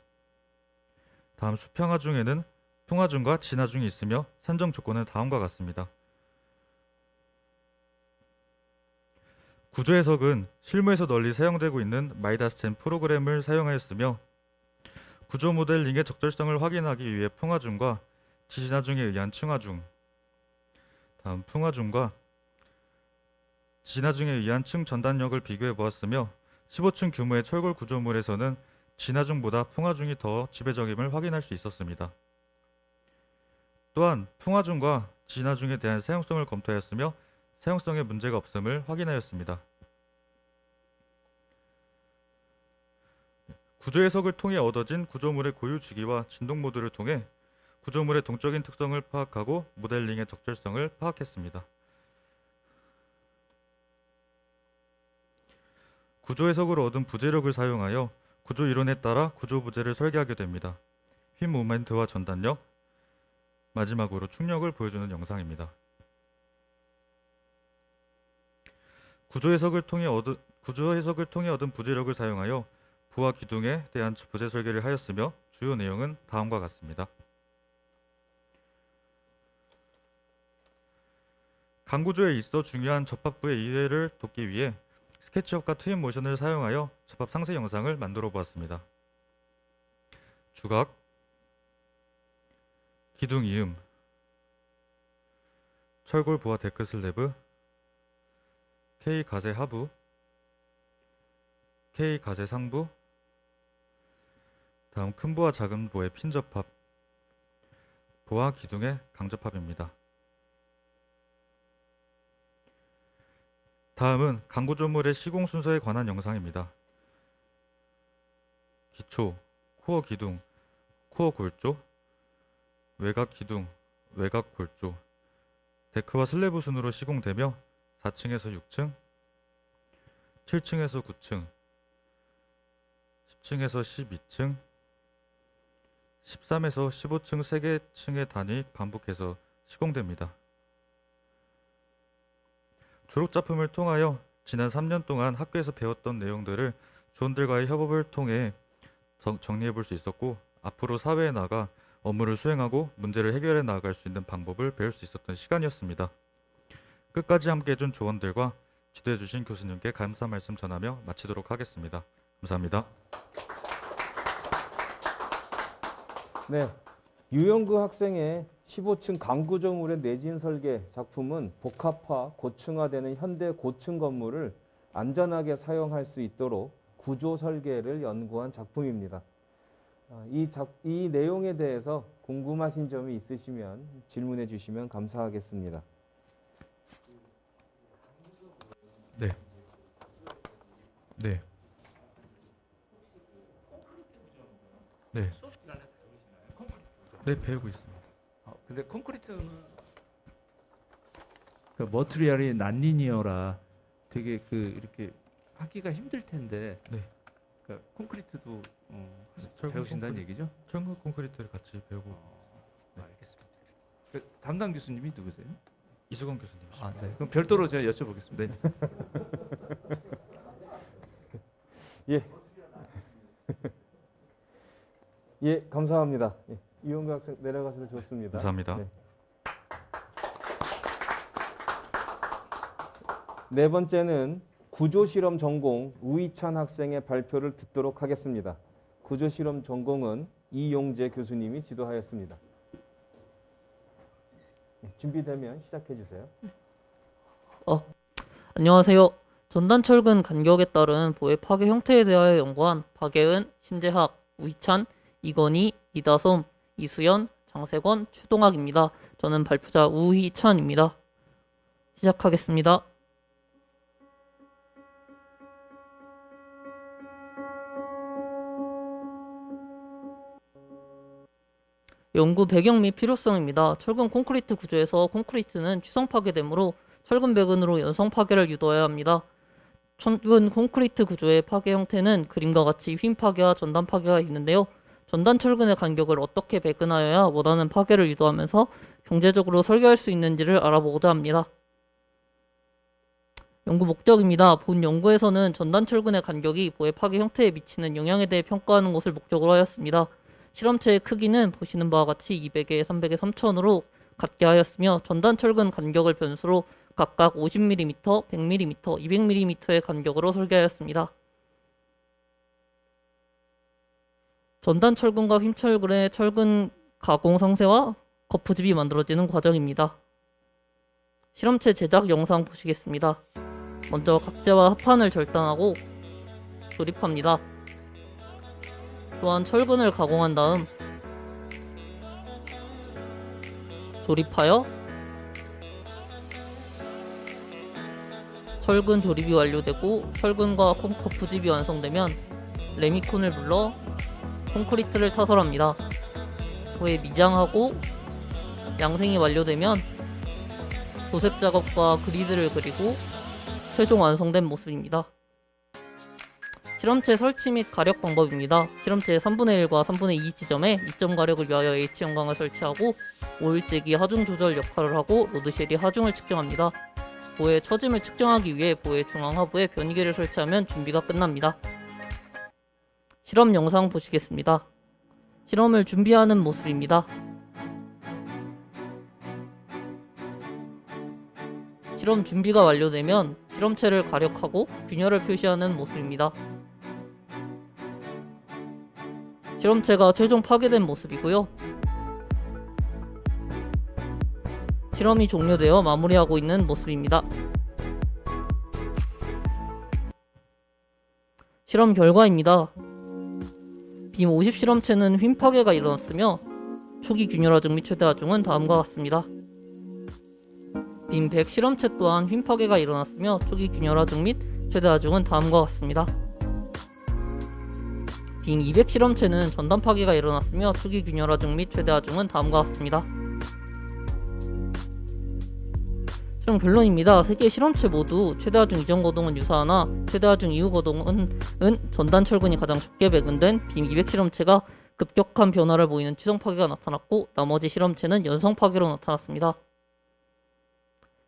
다음 수평하중에는 풍하중과 진하중이 있으며 산정 조건은 다음과 같습니다. 구조 해석은 실무에서 널리 사용되고 있는 마이다스 10 프로그램을 사용하였으며, 구조 모델링의 적절성을 확인하기 위해 풍하중과 진하중에 의한 층하중, 다음 풍하중과 진하중에 의한 층 전단력을 비교해 보았으며, 15층 규모의 철골 구조물에서는 진하중보다 풍하중이 더 지배적임을 확인할 수 있었습니다. 또한 풍하중과 진하중에 대한 사용성을 검토하였으며 사용성에 문제가 없음을 확인하였습니다. 구조 해석을 통해 얻어진 구조물의 고유 주기와 진동 모드를 통해 구조물의 동적인 특성을 파악하고 모델링의 적절성을 파악했습니다. 구조 해석으로 얻은 부재력을 사용하여 구조 이론에 따라 구조 부재를 설계하게 됩니다. 휘 모멘트와 전단력, 마지막으로 충력을 보여주는 영상입니다. 구조 해석을 통해 얻은 부재력을 사용하여 부하 기둥에 대한 부재 설계를 하였으며 주요 내용은 다음과 같습니다. 강구조에 있어 중요한 접합부의 이해를 돕기 위해 스케치업과 트윈 모션을 사용하여 접합 상세 영상을 만들어 보았습니다. 주각, 기둥 이음, 철골 부하 데크 슬래브, K 가세 하부, K 가세 상부, 다음 큰 부하 작은 부의 핀 접합, 부하 기둥의 강접합입니다. 다음은 강구조물의 시공 순서에 관한 영상입니다. 기초, 코어 기둥, 코어 골조, 외곽 기둥, 외곽 골조, 데크와 슬래브 순으로 시공되며 4층에서 6층, 7층에서 9층, 10층에서 12층, 13에서 15층 3개 층의 단위 반복해서 시공됩니다. 졸업작품을 통하여 지난 3년 동안 학교에서 배웠던 내용들을 조원들과의 협업을 통해 정리해 볼 수 있었고, 앞으로 사회에 나가 업무를 수행하고 문제를 해결해 나아갈 수 있는 방법을 배울 수 있었던 시간이었습니다. 끝까지 함께 해준 조원들과 지도해 주신 교수님께 감사 말씀 전하며 마치도록 하겠습니다. 감사합니다. 네, 유영구 학생의 15층 강구조물의 내진 설계 작품은 복합화, 고층화되는 현대 고층 건물을 안전하게 사용할 수 있도록 구조 설계를 연구한 작품입니다. 이 내용에 대해서 궁금하신 점이 있으시면 질문해 주시면 감사하겠습니다. 네. 네. 네. 수업 시간에 배우시나요? 콘크리트. 네, 배우고 있습니다. 근데 콘크리트는 그 머티리얼이 난리니어라 되게 그 이렇게 하기가 힘들 텐데. 네. 그 콘크리트도 철근 배우신다는 콘크리- 얘기죠? 철근 콘크리트를 같이 배우고 네. 알겠습니다. 그 담당 교수님이 누구세요? 이수건 교수님이십니다. 네. 그럼 별도로 제가 여쭤보겠습니다. 네. 예. 예, 감사합니다. 예, 이용규 학생 내려가셔도 좋습니다. 감사합니다. 네. 네 번째는 구조실험 전공 우희찬 학생의 발표를 듣도록 하겠습니다. 구조실험 전공은 이용재 교수님이 지도하였습니다. 네, 준비되면 시작해 주세요. 안녕하세요. 전단철근 간격에 따른 보해 파괴 형태에 대하여 연구한 박예은, 신재학, 우희찬, 이건희, 이다솜, 이수연, 장세권, 최동학입니다. 저는 발표자 우희찬입니다. 시작하겠습니다. 연구 배경 및 필요성입니다. 철근 콘크리트 구조에서 콘크리트는 취성 파괴되므로 철근 배근으로 연성 파괴를 유도해야 합니다. 철근 콘크리트 구조의 파괴 형태는 그림과 같이 휨 파괴와 전단 파괴가 있는데요. 전단 철근의 간격을 어떻게 배근하여야 원하는 파괴를 유도하면서 경제적으로 설계할 수 있는지를 알아보고자 합니다. 연구 목적입니다. 본 연구에서는 전단 철근의 간격이 보해 파괴 형태에 미치는 영향에 대해 평가하는 것을 목적으로 하였습니다. 실험체의 크기는 보시는 바와 같이 200에 300에 3000으로 같게 하였으며 전단 철근 간격을 변수로 각각 50mm, 100mm, 200mm의 간격으로 설계하였습니다. 전단 철근과 휨 철근의 철근 가공 상세와 거푸집이 만들어지는 과정입니다. 실험체 제작 영상 보시겠습니다. 먼저 각재와 합판을 절단하고 조립합니다. 또한 철근을 가공한 다음 조립하여 철근 조립이 완료되고 철근과 거푸집이 완성되면 레미콘을 불러 콘크리트를 타설합니다. 후에 미장하고 양생이 완료되면 도색 작업과 그리드를 그리고 최종 완성된 모습입니다. 실험체 설치 및 가력 방법입니다. 실험체의 3분의 1과 3분의 2 지점에 2점 가력을 위하여 H형광을 설치하고 5일째기 하중 조절 역할을 하고 로드쉘이 하중을 측정합니다. 보의 처짐을 측정하기 위해 보의 중앙 하부에 변기를 설치하면 준비가 끝납니다. 실험 영상 보시겠습니다. 실험을 준비하는 모습입니다. 실험 준비가 완료되면 실험체를 가력하고 균열을 표시하는 모습입니다. 실험체가 최종 파괴된 모습이고요. 실험이 종료되어 마무리하고 있는 모습입니다. 실험 결과입니다. 빔 50 실험체는 휨 파괴가 일어났으며 초기 균열 하중 및 최대 하중은 다음과 같습니다. 빔 100 실험체 또한 휨 파괴가 일어났으며 초기 균열 하중 및 최대 하중은 다음과 같습니다. 빔 200 실험체는 전단 파괴가 일어났으며 초기 균열 하중 및 최대 하중은 다음과 같습니다. 실험 결론입니다. 3개의 실험체 모두 최대 하중 이전 거동은 유사하나 최대 하중 이후 거동은 전단 철근이 가장 좁게 배근된 빔 200 실험체가 급격한 변화를 보이는 취성 파괴가 나타났고 나머지 실험체는 연성 파괴로 나타났습니다.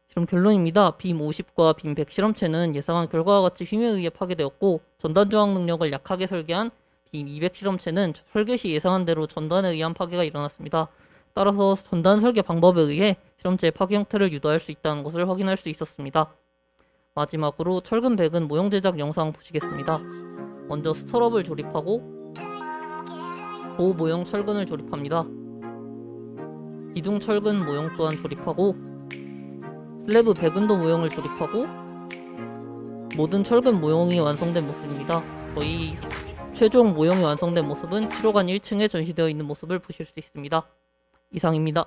실험 결론입니다. 빔 50과 빔 100 실험체는 예상한 결과와 같이 휨에 의해 파괴되었고 전단 저항 능력을 약하게 설계한 빔 200 실험체는 설계 시 예상한 대로 전단에 의한 파괴가 일어났습니다. 따라서 전단 설계 방법에 의해 실험체의 파괴 형태를 유도할 수 있다는 것을 확인할 수 있었습니다. 마지막으로 철근 배근 모형 제작 영상 보시겠습니다. 먼저 스터럽을 조립하고 보호 모형 철근을 조립합니다. 기둥 철근 모형 또한 조립하고 슬래브 배근도 모형을 조립하고 모든 철근 모형이 완성된 모습입니다. 거의 최종 모형이 완성된 모습은 7호관 1층에 전시되어 있는 모습을 보실 수 있습니다. 이상입니다.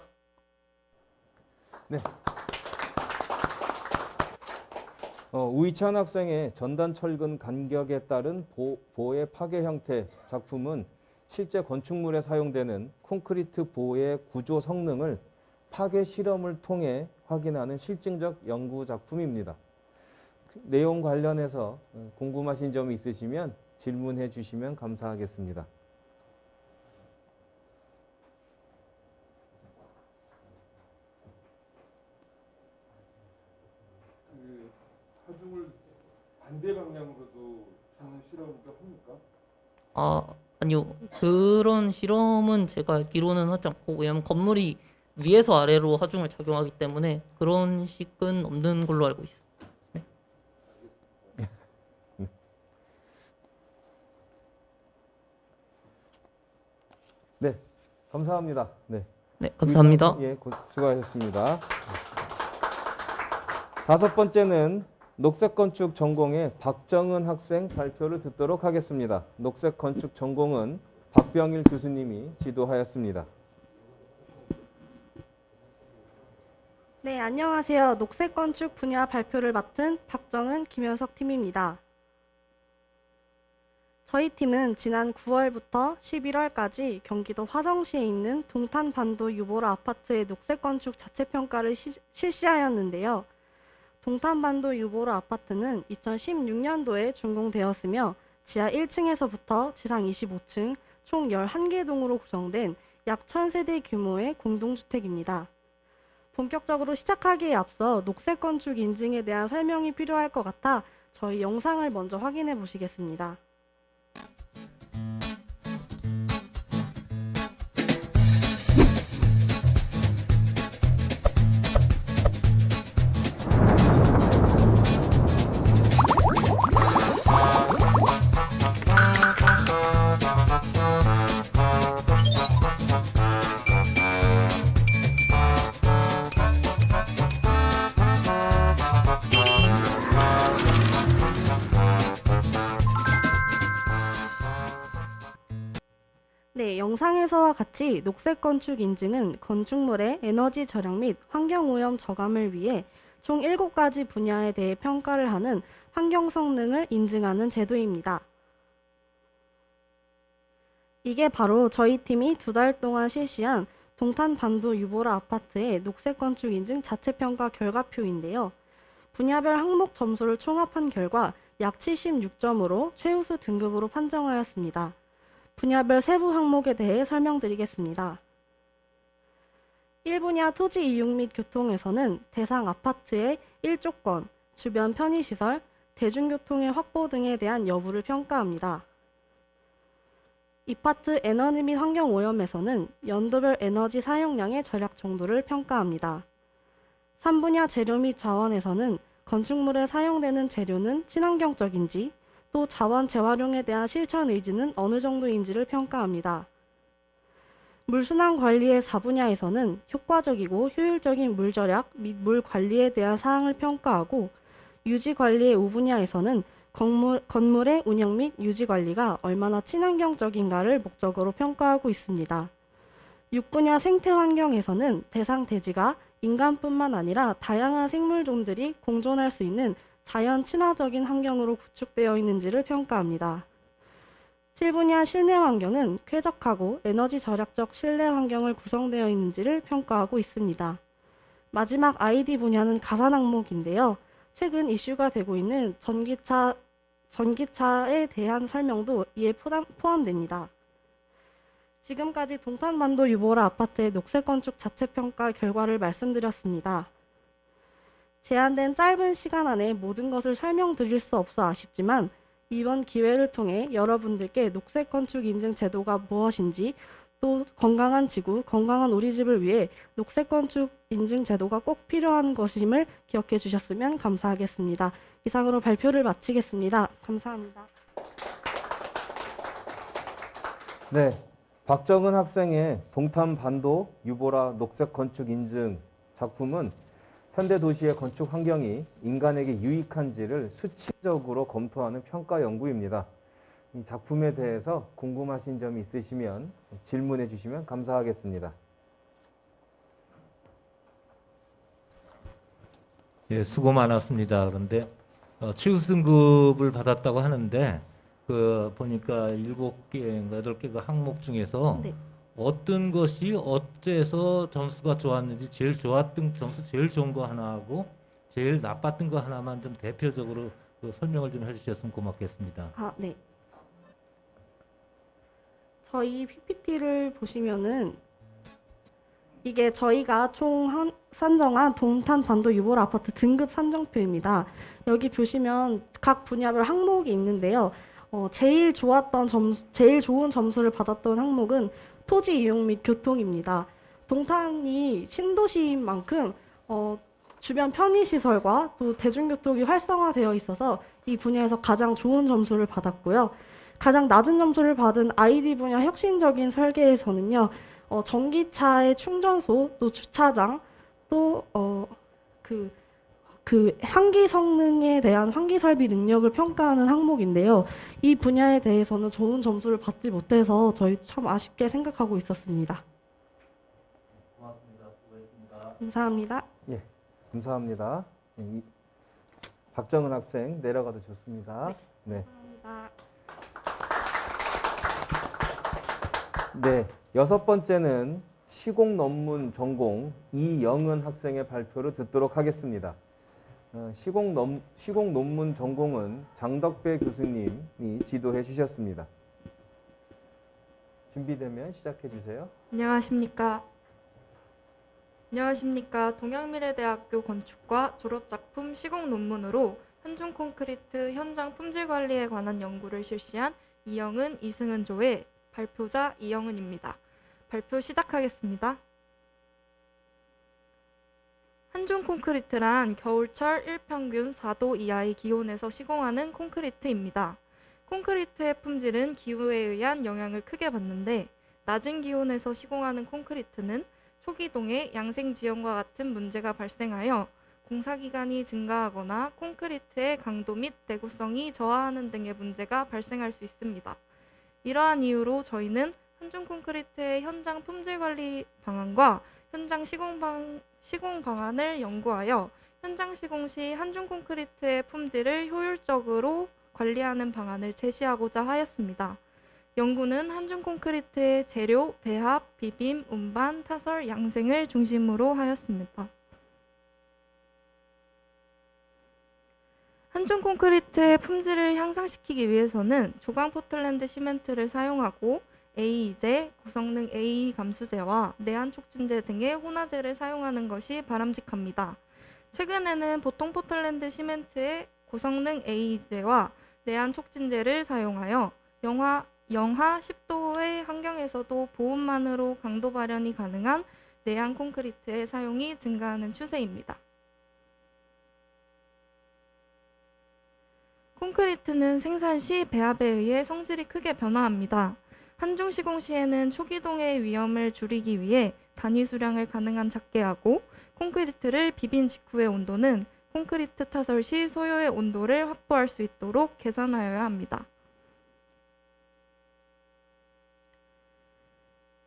네. 우이찬 학생의 전단 철근 간격에 따른 보의 파괴 형태 작품은 실제 건축물에 사용되는 콘크리트 보의 구조 성능을 파괴 실험을 통해 확인하는 실증적 연구 작품입니다. 내용 관련해서 궁금하신 점이 있으시면 질문해 주시면 감사하겠습니다. 하중을 반대 방향으로도 주는 실험도 합니까? 아니요. 그런 실험은 제가 알기로는 하지 않고, 왜냐면 건물이 위에서 아래로 하중을 작용하기 때문에 그런 식은 없는 걸로 알고 있어요. 네. 네, 감사합니다. 네, 네, 감사합니다. 예, 수고하셨습니다. 다섯 번째는 녹색건축 전공의 박정은 학생 발표를 듣도록 하겠습니다. 녹색건축 전공은 박병일 교수님이 지도하였습니다. 네, 안녕하세요. 녹색건축 분야 발표를 맡은 박정은, 김현석 팀입니다. 저희 팀은 지난 9월부터 11월까지 경기도 화성시에 있는 동탄반도 유보라 아파트의 녹색건축 자체평가를 실시하였는데요. 동탄반도 유보라 아파트는 2016년도에 준공되었으며 지하 1층에서부터 지상 25층 총 11개 동으로 구성된 약 1000세대 규모의 공동주택입니다. 본격적으로 시작하기에 앞서 녹색건축 인증에 대한 설명이 필요할 것 같아 저희 영상을 먼저 확인해 보시겠습니다. 네, 영상에서와 같이 녹색건축 인증은 건축물의 에너지 절약 및 환경오염 저감을 위해 총 7가지 분야에 대해 평가를 하는 환경 성능을 인증하는 제도입니다. 이게 바로 저희 팀이 2달 동안 실시한 동탄반도 유보라 아파트의 녹색건축 인증 자체평가 결과표인데요. 분야별 항목 점수를 총합한 결과 약 76점으로 최우수 등급으로 판정하였습니다. 분야별 세부 항목에 대해 설명드리겠습니다. 1분야 토지 이용 및 교통에서는 대상 아파트의 일조권, 주변 편의시설, 대중교통의 확보 등에 대한 여부를 평가합니다. 2파트 에너지 및 환경오염에서는 연도별 에너지 사용량의 절약 정도를 평가합니다. 3분야 재료 및 자원에서는 건축물에 사용되는 재료는 친환경적인지, 또 자원 재활용에 대한 실천 의지는 어느 정도인지를 평가합니다. 물순환 관리의 4분야에서는 효과적이고 효율적인 물 절약 및 물 관리에 대한 사항을 평가하고, 유지 관리의 5분야에서는 건물의 운영 및 유지 관리가 얼마나 친환경적인가를 목적으로 평가하고 있습니다. 6분야 생태 환경에서는 대상 대지가 인간뿐만 아니라 다양한 생물종들이 공존할 수 있는 자연 친화적인 환경으로 구축되어 있는지를 평가합니다. 7분야 실내 환경은 쾌적하고 에너지 절약적 실내 환경을 구성되어 있는지를 평가하고 있습니다. 마지막 ID 분야는 가산 항목인데요. 최근 이슈가 되고 있는 전기차에 대한 설명도 이에 포함됩니다. 지금까지 동탄반도 유보라 아파트의 녹색건축 자체평가 결과를 말씀드렸습니다. 제한된 짧은 시간 안에 모든 것을 설명드릴 수 없어 아쉽지만 이번 기회를 통해 여러분들께 녹색건축 인증 제도가 무엇인지, 또 건강한 지구, 건강한 우리 집을 위해 녹색건축 인증 제도가 꼭 필요한 것임을 기억해 주셨으면 감사하겠습니다. 이상으로 발표를 마치겠습니다. 감사합니다. 네, 박정은 학생의 동탄반도 유보라 녹색건축 인증 작품은 현대 도시의 건축 환경이 인간에게 유익한지를 수치적으로 검토하는 평가 연구입니다. 이 작품에 대해서 궁금하신 점이 있으시면 질문해 주시면 감사하겠습니다. 예, 수고 많았습니다. 그런데 최우승급을 받았다고 하는데 그 보니까 7개인가 8개 그 항목 중에서 네. 어떤 것이 어째서 점수가 좋았는지 제일 좋았던 점수 제일 좋은 거 하나하고 제일 나빴던 거 하나만 좀 대표적으로 그 설명을 좀 해주셨으면 고맙겠습니다. 아, 네. 저희 PPT를 보시면은 이게 저희가 총 산정한 동탄 반도 유보라 아파트 등급 산정표입니다. 여기 보시면 각 분야별 항목이 있는데요. 제일 좋은 점수를 받았던 항목은 토지 이용 및 교통입니다. 동탄이 신도시인 만큼 주변 편의시설과 또 대중교통이 활성화되어 있어서 이 분야에서 가장 좋은 점수를 받았고요. 가장 낮은 점수를 받은 ID 분야 혁신적인 설계에서는요. 전기차의 충전소, 또 주차장, 또 환기 성능에 대한 환기 설비 능력을 평가하는 항목인데요. 이 분야에 대해서는 좋은 점수를 받지 못해서 저희 참 아쉽게 생각하고 있었습니다. 고맙습니다. 수고했습니다. 감사합니다. 예, 감사합니다. 박정은 학생 내려가도 좋습니다. 네. 감사합니다. 네, 6번째는 시공 논문 전공 이영은 학생의 발표를 듣도록 하겠습니다. 시공 논문 전공은 장덕배 교수님이 지도해 주셨습니다. 준비되면 시작해 주세요. 안녕하십니까. 동양미래대학교 건축과 졸업작품 시공 논문으로 한중콘크리트 현장 품질 관리에 관한 연구를 실시한 이영은, 이승은 조의 발표자 이영은입니다. 발표 시작하겠습니다. 한중콘크리트란 겨울철 일평균 4도 이하의 기온에서 시공하는 콘크리트입니다. 콘크리트의 품질은 기후에 의한 영향을 크게 받는데 낮은 기온에서 시공하는 콘크리트는 초기동에 양생지형과 같은 문제가 발생하여 공사기간이 증가하거나 콘크리트의 강도 및 내구성이 저하하는 등의 문제가 발생할 수 있습니다. 이러한 이유로 저희는 한중콘크리트의 현장 품질관리 방안과 현장 시공 방안을 연구하여 현장 시공 시 한중콘크리트의 품질을 효율적으로 관리하는 방안을 제시하고자 하였습니다. 연구는 한중콘크리트의 재료, 배합, 비빔, 운반, 타설, 양생을 중심으로 하였습니다. 한중콘크리트의 품질을 향상시키기 위해서는 조강 포틀랜드 시멘트를 사용하고 AE제, 고성능 AE 감수제와 내한 촉진제 등의 혼화제를 사용하는 것이 바람직합니다. 최근에는 보통 포틀랜드 시멘트에 고성능 AE제와 내한 촉진제를 사용하여 영하 10도의 환경에서도 보온만으로 강도 발현이 가능한 내한 콘크리트의 사용이 증가하는 추세입니다. 콘크리트는 생산 시 배합에 의해 성질이 크게 변화합니다. 한중 시공 시에는 초기동의 위험을 줄이기 위해 단위 수량을 가능한 작게 하고 콘크리트를 비빈 직후의 온도는 콘크리트 타설 시 소요의 온도를 확보할 수 있도록 계산하여야 합니다.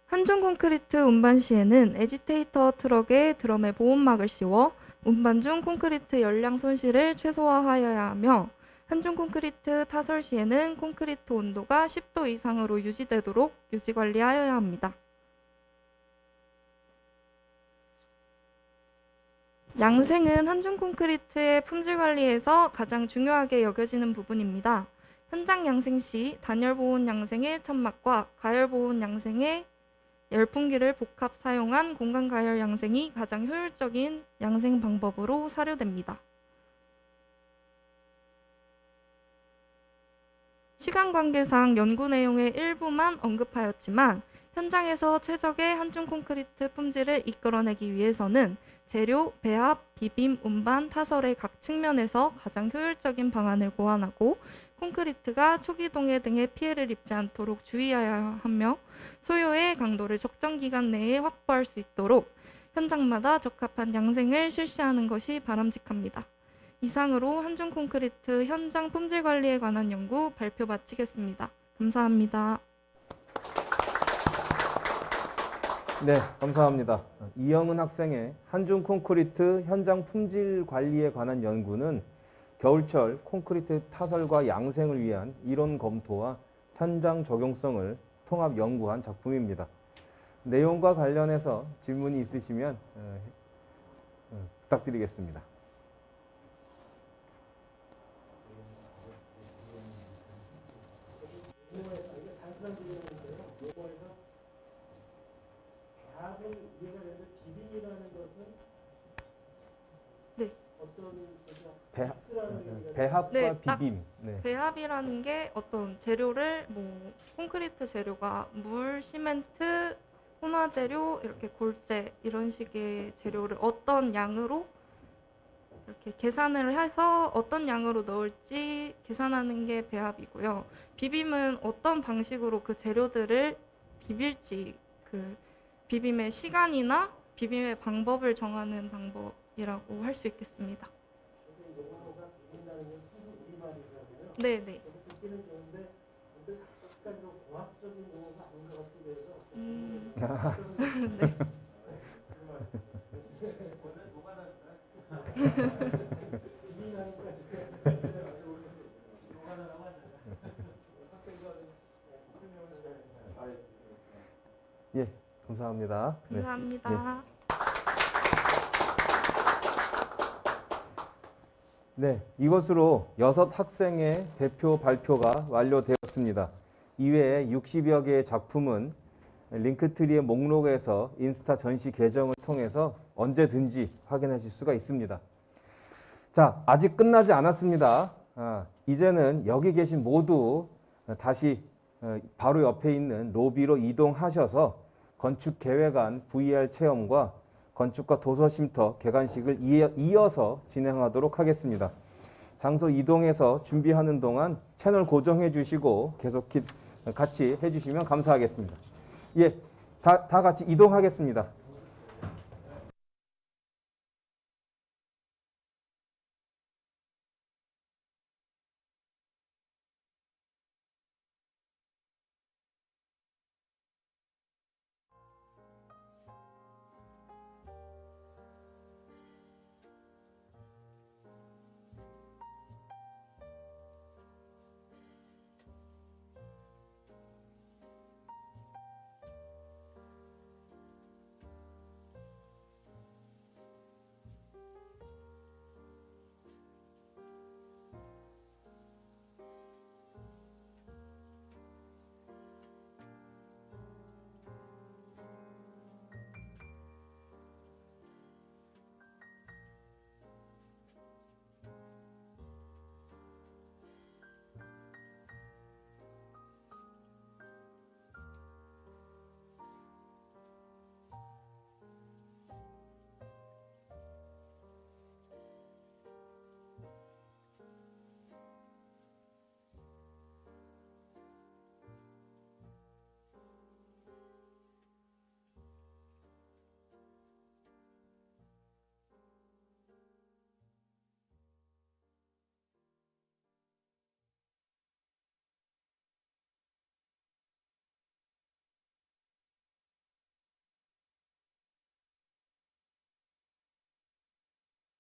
한중 콘크리트 운반 시에는 에지테이터 트럭에 드럼에 보온막을 씌워 운반 중 콘크리트 열량 손실을 최소화하여야 하며 한중 콘크리트 타설 시에는 콘크리트 온도가 10도 이상으로 유지되도록 유지 관리하여야 합니다. 양생은 한중 콘크리트의 품질 관리에서 가장 중요하게 여겨지는 부분입니다. 현장 양생 시 단열 보온 양생의 천막과 가열 보온 양생의 열풍기를 복합 사용한 공간 가열 양생이 가장 효율적인 양생 방법으로 사료됩니다. 시간 관계상 연구 내용의 일부만 언급하였지만 현장에서 최적의 한중 콘크리트 품질을 이끌어내기 위해서는 재료, 배합, 비빔, 운반, 타설의 각 측면에서 가장 효율적인 방안을 고안하고 콘크리트가 초기 동해 등의 피해를 입지 않도록 주의해야 하며 소요의 강도를 적정 기간 내에 확보할 수 있도록 현장마다 적합한 양생을 실시하는 것이 바람직합니다. 이상으로 한중 콘크리트 현장 품질 관리에 관한 연구 발표 마치겠습니다. 감사합니다. 네, 감사합니다. 이영은 학생의 한중 콘크리트 현장 품질 관리에 관한 연구는 겨울철 콘크리트 타설과 양생을 위한 이론 검토와 현장 적용성을 통합 연구한 작품입니다. 내용과 관련해서 질문이 있으시면 부탁드리겠습니다. 네. 배합과 네, 딱 비빔. 네. 배합이라는 게 어떤 재료를 콘크리트 재료가 물, 시멘트, 혼화 재료, 이렇게 골재 이런 식의 재료를 어떤 양으로 이렇게 계산을 해서 어떤 양으로 넣을지 계산하는 게 배합이고요. 비빔은 어떤 방식으로 그 재료들을 비빌지 그 비빔의 시간이나 비빔의 방법을 정하는 방법이라고 할 수 있겠습니다. 네, 네. 네. 예, 감사합니다. 감사합니다. 네, 이것으로 6학생의 대표 발표가 완료되었습니다. 이외에 60여 개의 작품은 링크트리의 목록에서 인스타 전시 계정을 통해서 언제든지 확인하실 수가 있습니다. 자, 아직 끝나지 않았습니다. 이제는 여기 계신 모두 다시 바로 옆에 있는 로비로 이동하셔서 건축계획안 VR 체험과 건축과 도서쉼터 개관식을 이어서 진행하도록 하겠습니다. 장소 이동해서 준비하는 동안 채널 고정해 주시고 계속 같이 해주시면 감사하겠습니다. 예, 다 같이 이동하겠습니다.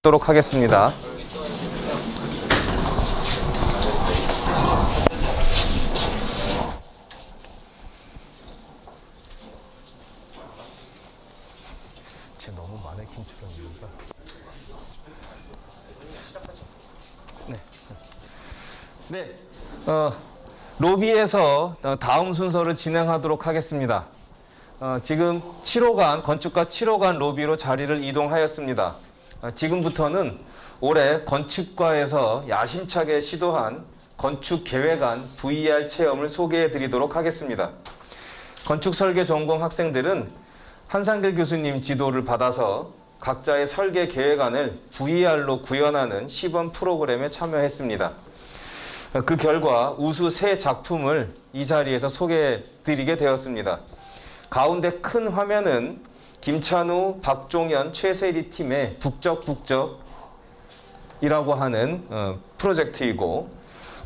하도록 하겠습니다. 쟤 너무 마네킹 출연이니까. 네. 로비에서 다음 순서를 진행하도록 하겠습니다. 지금 7호관 건축가 7호관 로비로 자리를 이동하였습니다. 지금부터는 올해 건축과에서 야심차게 시도한 건축계획안 VR 체험을 소개해 드리도록 하겠습니다. 건축설계 전공 학생들은 한상길 교수님 지도를 받아서 각자의 설계 계획안을 VR로 구현하는 시범 프로그램에 참여했습니다. 그 결과 우수 3작품을 이 자리에서 소개해 드리게 되었습니다. 가운데 큰 화면은 김찬우, 박종현, 최세리 팀의 북적북적 이라고 하는 프로젝트이고,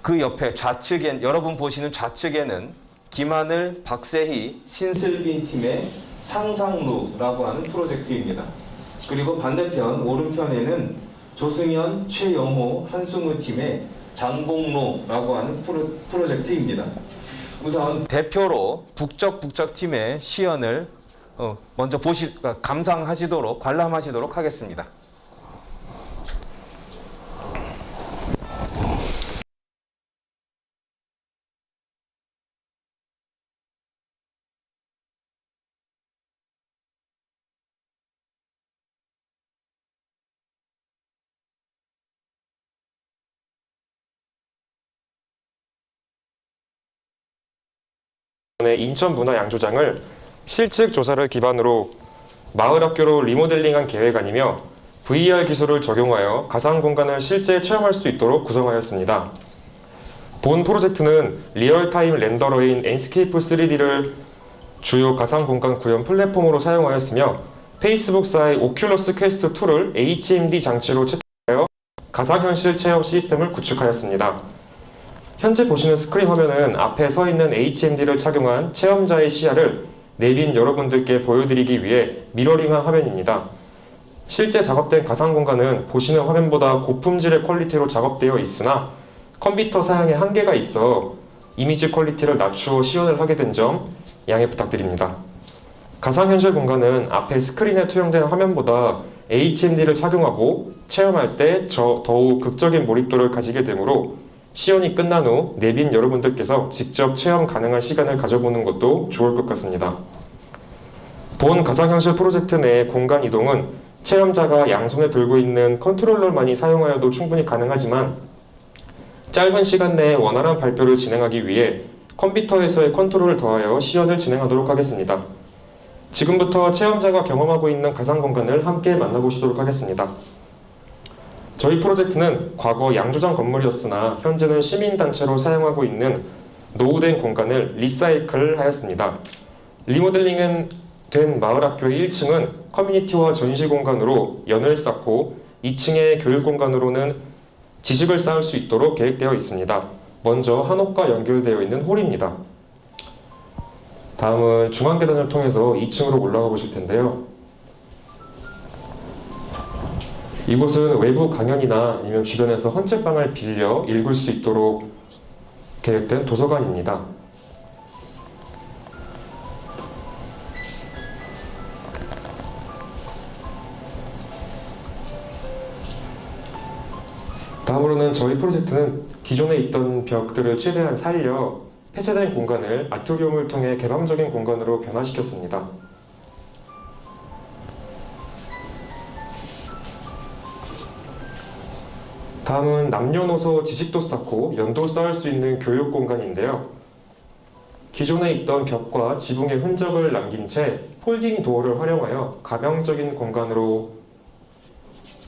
그 옆에 좌측엔, 여러분 보시는 좌측에는 김하늘, 박세희, 신슬빈 팀의 상상루라고 하는 프로젝트입니다. 그리고 반대편 오른편에는 조승현, 최영호, 한승우 팀의 장봉로라고 하는 프로젝트입니다. 우선 대표로 북적 팀의 시연을 먼저 감상하시도록, 관람하시도록 하겠습니다. 인천문화양조장을 실측 조사를 기반으로 마을학교로 리모델링한 계획 아니며 VR 기술을 적용하여 가상 공간을 실제 체험할 수 있도록 구성하였습니다. 본 프로젝트는 리얼타임 렌더러인 엔스케이프 3D를 주요 가상 공간 구현 플랫폼으로 사용하였으며 페이스북사의 오큘러스 퀘스트 2를 HMD 장치로 채택하여 가상현실 체험 시스템을 구축하였습니다. 현재 보시는 스크린 화면은 앞에 서 있는 HMD를 착용한 체험자의 시야를 내빈 여러분들께 보여드리기 위해 미러링한 화면입니다. 실제 작업된 가상 공간은 보시는 화면보다 고품질의 퀄리티로 작업되어 있으나 컴퓨터 사양에 한계가 있어 이미지 퀄리티를 낮추어 시연을 하게 된 점 양해 부탁드립니다. 가상현실 공간은 앞에 스크린에 투영된 화면보다 HMD를 착용하고 체험할 때 더욱 극적인 몰입도를 가지게 되므로 시연이 끝난 후 내빈 여러분들께서 직접 체험 가능한 시간을 가져보는 것도 좋을 것 같습니다. 본 가상현실 프로젝트 내 공간 이동은 체험자가 양손에 들고 있는 컨트롤러만이 사용하여도 충분히 가능하지만 짧은 시간 내에 원활한 발표를 진행하기 위해 컴퓨터에서의 컨트롤을 더하여 시연을 진행하도록 하겠습니다. 지금부터 체험자가 경험하고 있는 가상 공간을 함께 만나보시도록 하겠습니다. 저희 프로젝트는 과거 양조장 건물이었으나 현재는 시민단체로 사용하고 있는 노후된 공간을 리사이클 하였습니다. 리모델링은 된 마을학교의 1층은 커뮤니티와 전시 공간으로 연을 쌓고 2층의 교육 공간으로는 지식을 쌓을 수 있도록 계획되어 있습니다. 먼저 한옥과 연결되어 있는 홀입니다. 다음은 중앙계단을 통해서 2층으로 올라가 보실 텐데요. 이곳은 외부 강연이나 아니면 주변에서 헌책방을 빌려 읽을 수 있도록 계획된 도서관입니다. 다음으로는 저희 프로젝트는 기존에 있던 벽들을 최대한 살려 폐쇄된 공간을 아트리움을 통해 개방적인 공간으로 변화시켰습니다. 다음은 남녀노소 지식도 쌓고 연도 쌓을 수 있는 교육 공간인데요. 기존에 있던 벽과 지붕의 흔적을 남긴 채 폴딩 도어를 활용하여 가변적인 공간으로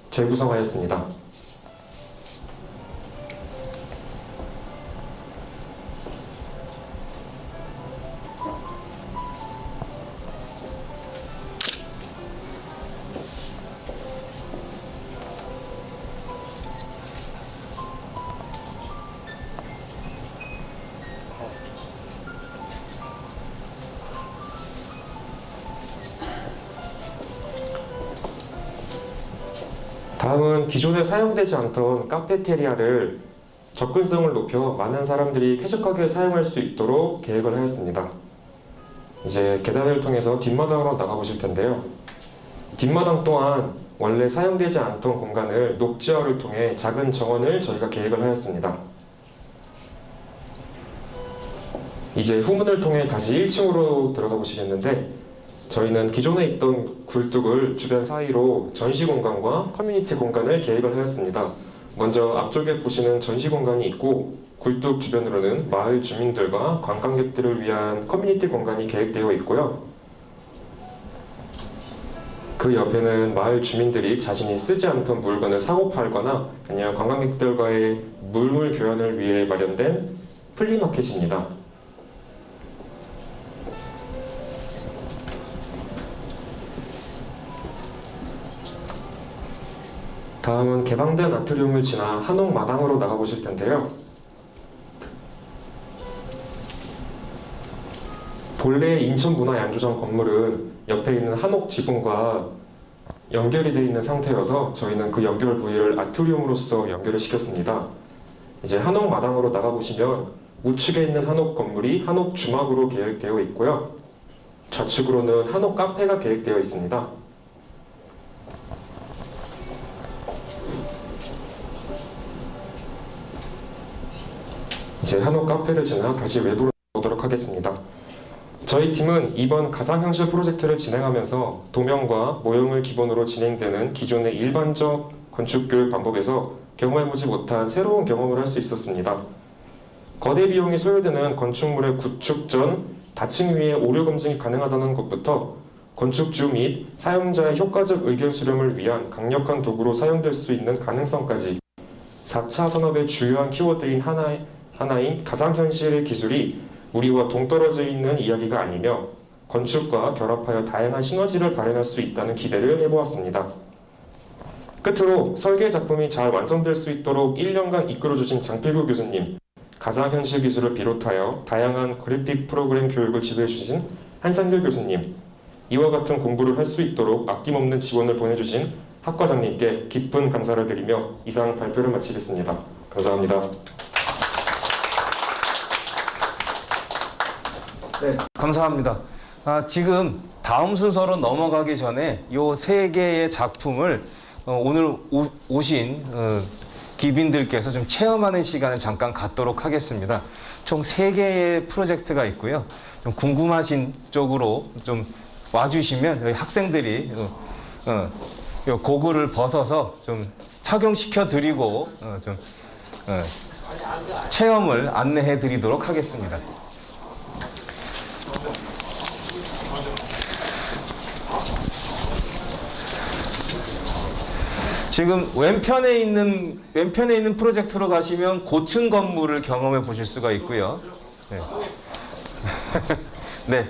재구성하였습니다. 다음은 기존에 사용되지 않던 카페테리아를 접근성을 높여 많은 사람들이 쾌적하게 사용할 수 있도록 계획을 하였습니다. 이제 계단을 통해서 뒷마당으로 나가보실 텐데요. 뒷마당 또한 원래 사용되지 않던 공간을 녹지화를 통해 작은 정원을 저희가 계획을 하였습니다. 이제 후문을 통해 다시 1층으로 들어가 보시겠는데 저희는 기존에 있던 굴뚝을 주변 사이로 전시 공간과 커뮤니티 공간을 계획을 하였습니다. 먼저 앞쪽에 보시는 전시 공간이 있고 굴뚝 주변으로는 마을 주민들과 관광객들을 위한 커뮤니티 공간이 계획되어 있고요. 그 옆에는 마을 주민들이 자신이 쓰지 않던 물건을 사고 팔거나 아니면 관광객들과의 물물 교환을 위해 마련된 플리마켓입니다. 다음은 개방된 아트리움을 지나 한옥 마당으로 나가보실 텐데요. 본래 인천문화양조장 건물은 옆에 있는 한옥 지붕과 연결이 되어 있는 상태여서 저희는 그 연결 부위를 아트리움으로서 연결을 시켰습니다. 이제 한옥 마당으로 나가보시면 우측에 있는 한옥 건물이 한옥 주막으로 계획되어 있고요. 좌측으로는 한옥 카페가 계획되어 있습니다. 이제 한옥 카페를 지나 다시 외부로 보도록 하겠습니다. 저희 팀은 이번 가상현실 프로젝트를 진행하면서 도면과 모형을 기본으로 진행되는 기존의 일반적 건축교육 방법에서 경험해보지 못한 새로운 경험을 할 수 있었습니다. 거대 비용이 소요되는 건축물의 구축 전 다층 위에 오류 검증이 가능하다는 것부터 건축주 및 사용자의 효과적 의견 수렴을 위한 강력한 도구로 사용될 수 있는 가능성까지 4차 산업의 주요한 키워드인 하나인 가상현실의 기술이 우리와 동떨어져 있는 이야기가 아니며 건축과 결합하여 다양한 시너지를 발현할 수 있다는 기대를 해보았습니다. 끝으로 설계 작품이 잘 완성될 수 있도록 1년간 이끌어주신 장필구 교수님, 가상현실 기술을 비롯하여 다양한 그래픽 프로그램 교육을 지도해주신 한상길 교수님, 이와 같은 공부를 할 수 있도록 아낌없는 지원을 보내주신 학과장님께 깊은 감사를 드리며 이상 발표를 마치겠습니다. 감사합니다. 네, 감사합니다. 지금 다음 순서로 넘어가기 전에 요 세 개의 작품을 오늘 오신 기빈들께서 좀 체험하는 시간을 잠깐 갖도록 하겠습니다. 총 3개의 프로젝트가 있고요. 좀 궁금하신 쪽으로 좀 와주시면 여기 학생들이 요 고글을 벗어서 좀 착용시켜 드리고 좀 체험을 안내해 드리도록 하겠습니다. 지금 왼편에 있는 프로젝트로 가시면 고층 건물을 경험해 보실 수가 있고요. 네. 네.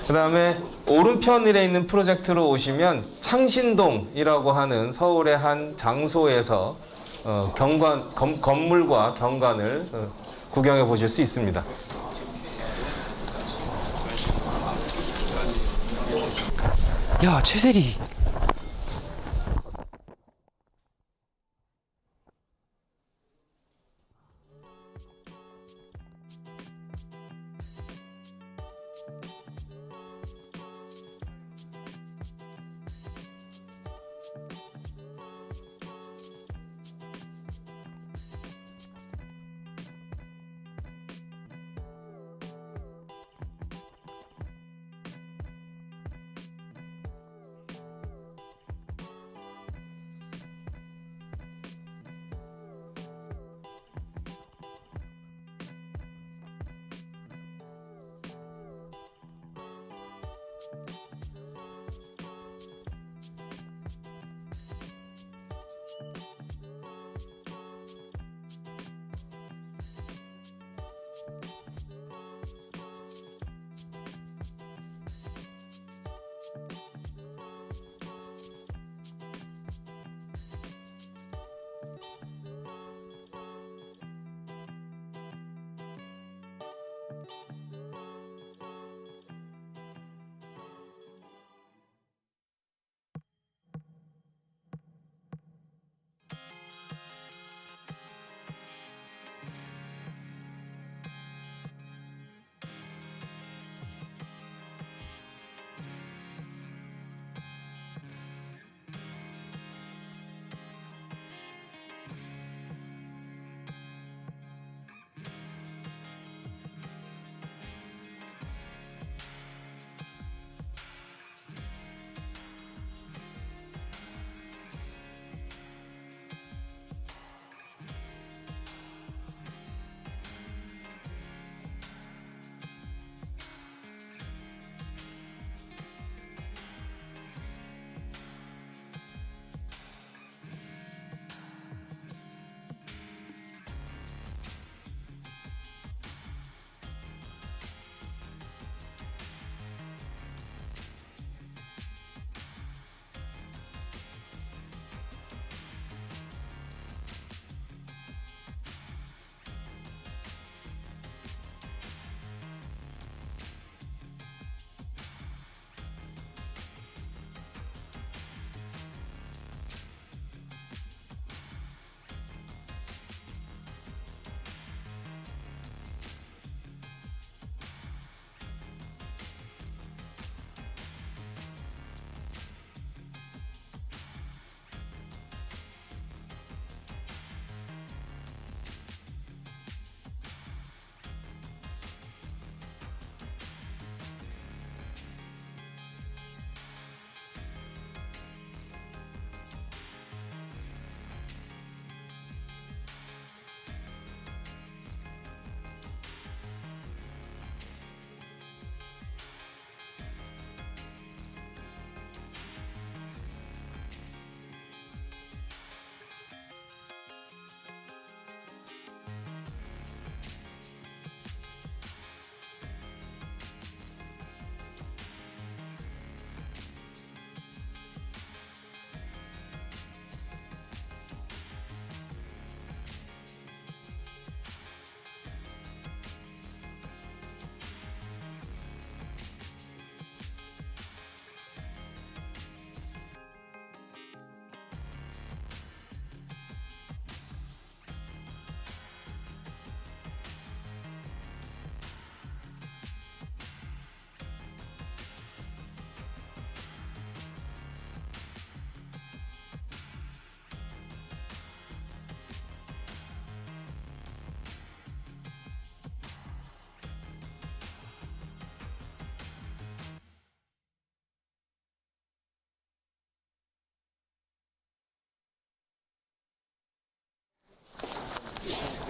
그다음에 오른편에 있는 프로젝트로 오시면 창신동이라고 하는 서울의 한 장소에서 건물과 경관을 구경해 보실 수 있습니다. 야, 최세리.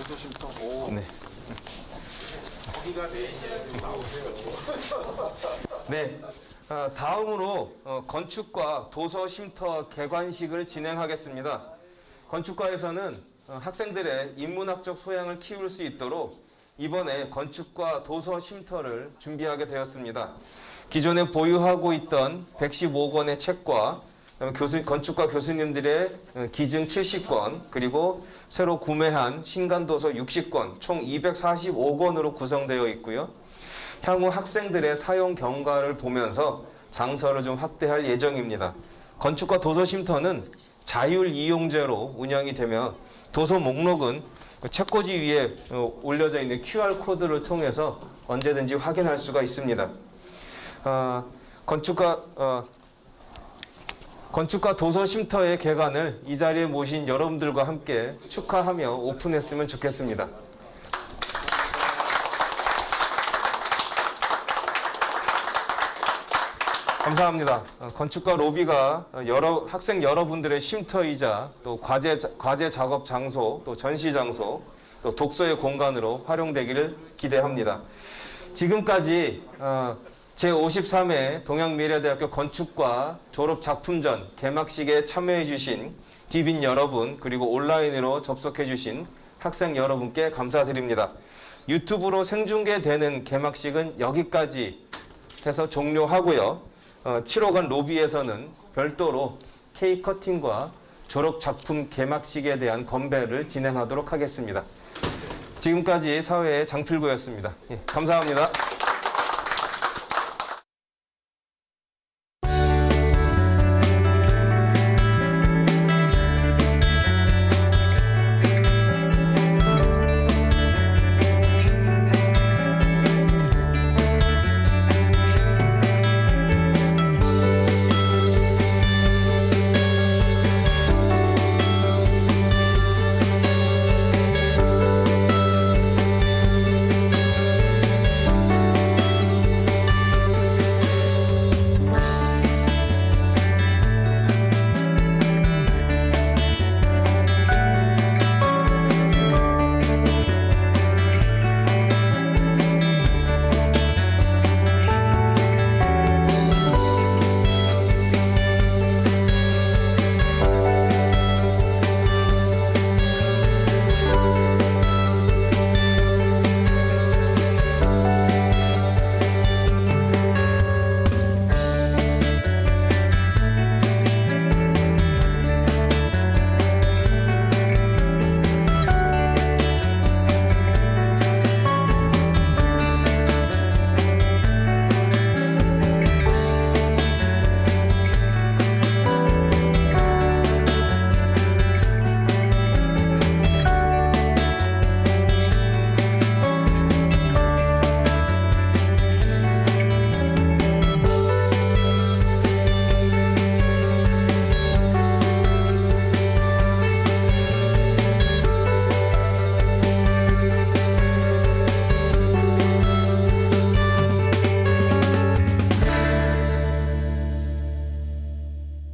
도서쉼터. 네. 네. 다음으로 건축과 도서 쉼터 개관식을 진행하겠습니다. 건축과에서는 학생들의 인문학적 소양을 키울 수 있도록 이번에 건축과 도서 쉼터를 준비하게 되었습니다. 기존에 보유하고 있던 115권의 책과 건축과 교수님들의 기증 70권, 그리고 새로 구매한 신간도서 60권, 총 245권으로 구성되어 있고요. 향후 학생들의 사용 경과를 보면서 장서를 좀 확대할 예정입니다. 건축과 도서 쉼터는 자율 이용제로 운영이 되며 도서 목록은 책꽂이 위에 올려져 있는 QR코드를 통해서 언제든지 확인할 수가 있습니다. 건축과 도서 쉼터의 개관을 이 자리에 모신 여러분들과 함께 축하하며 오픈했으면 좋겠습니다. 감사합니다. 건축과 로비가 학생 여러분들의 쉼터이자 또 과제 작업 장소, 또 전시 장소, 또 독서의 공간으로 활용되기를 기대합니다. 지금까지 제53회 동양미래대학교 건축과 졸업작품전 개막식에 참여해 주신 디빈 여러분, 그리고 온라인으로 접속해 주신 학생 여러분께 감사드립니다. 유튜브로 생중계되는 개막식은 여기까지 해서 종료하고요. 7호관 로비에서는 별도로 케이크 커팅과 졸업작품 개막식에 대한 건배를 진행하도록 하겠습니다. 지금까지 사회의 장필구였습니다. 감사합니다.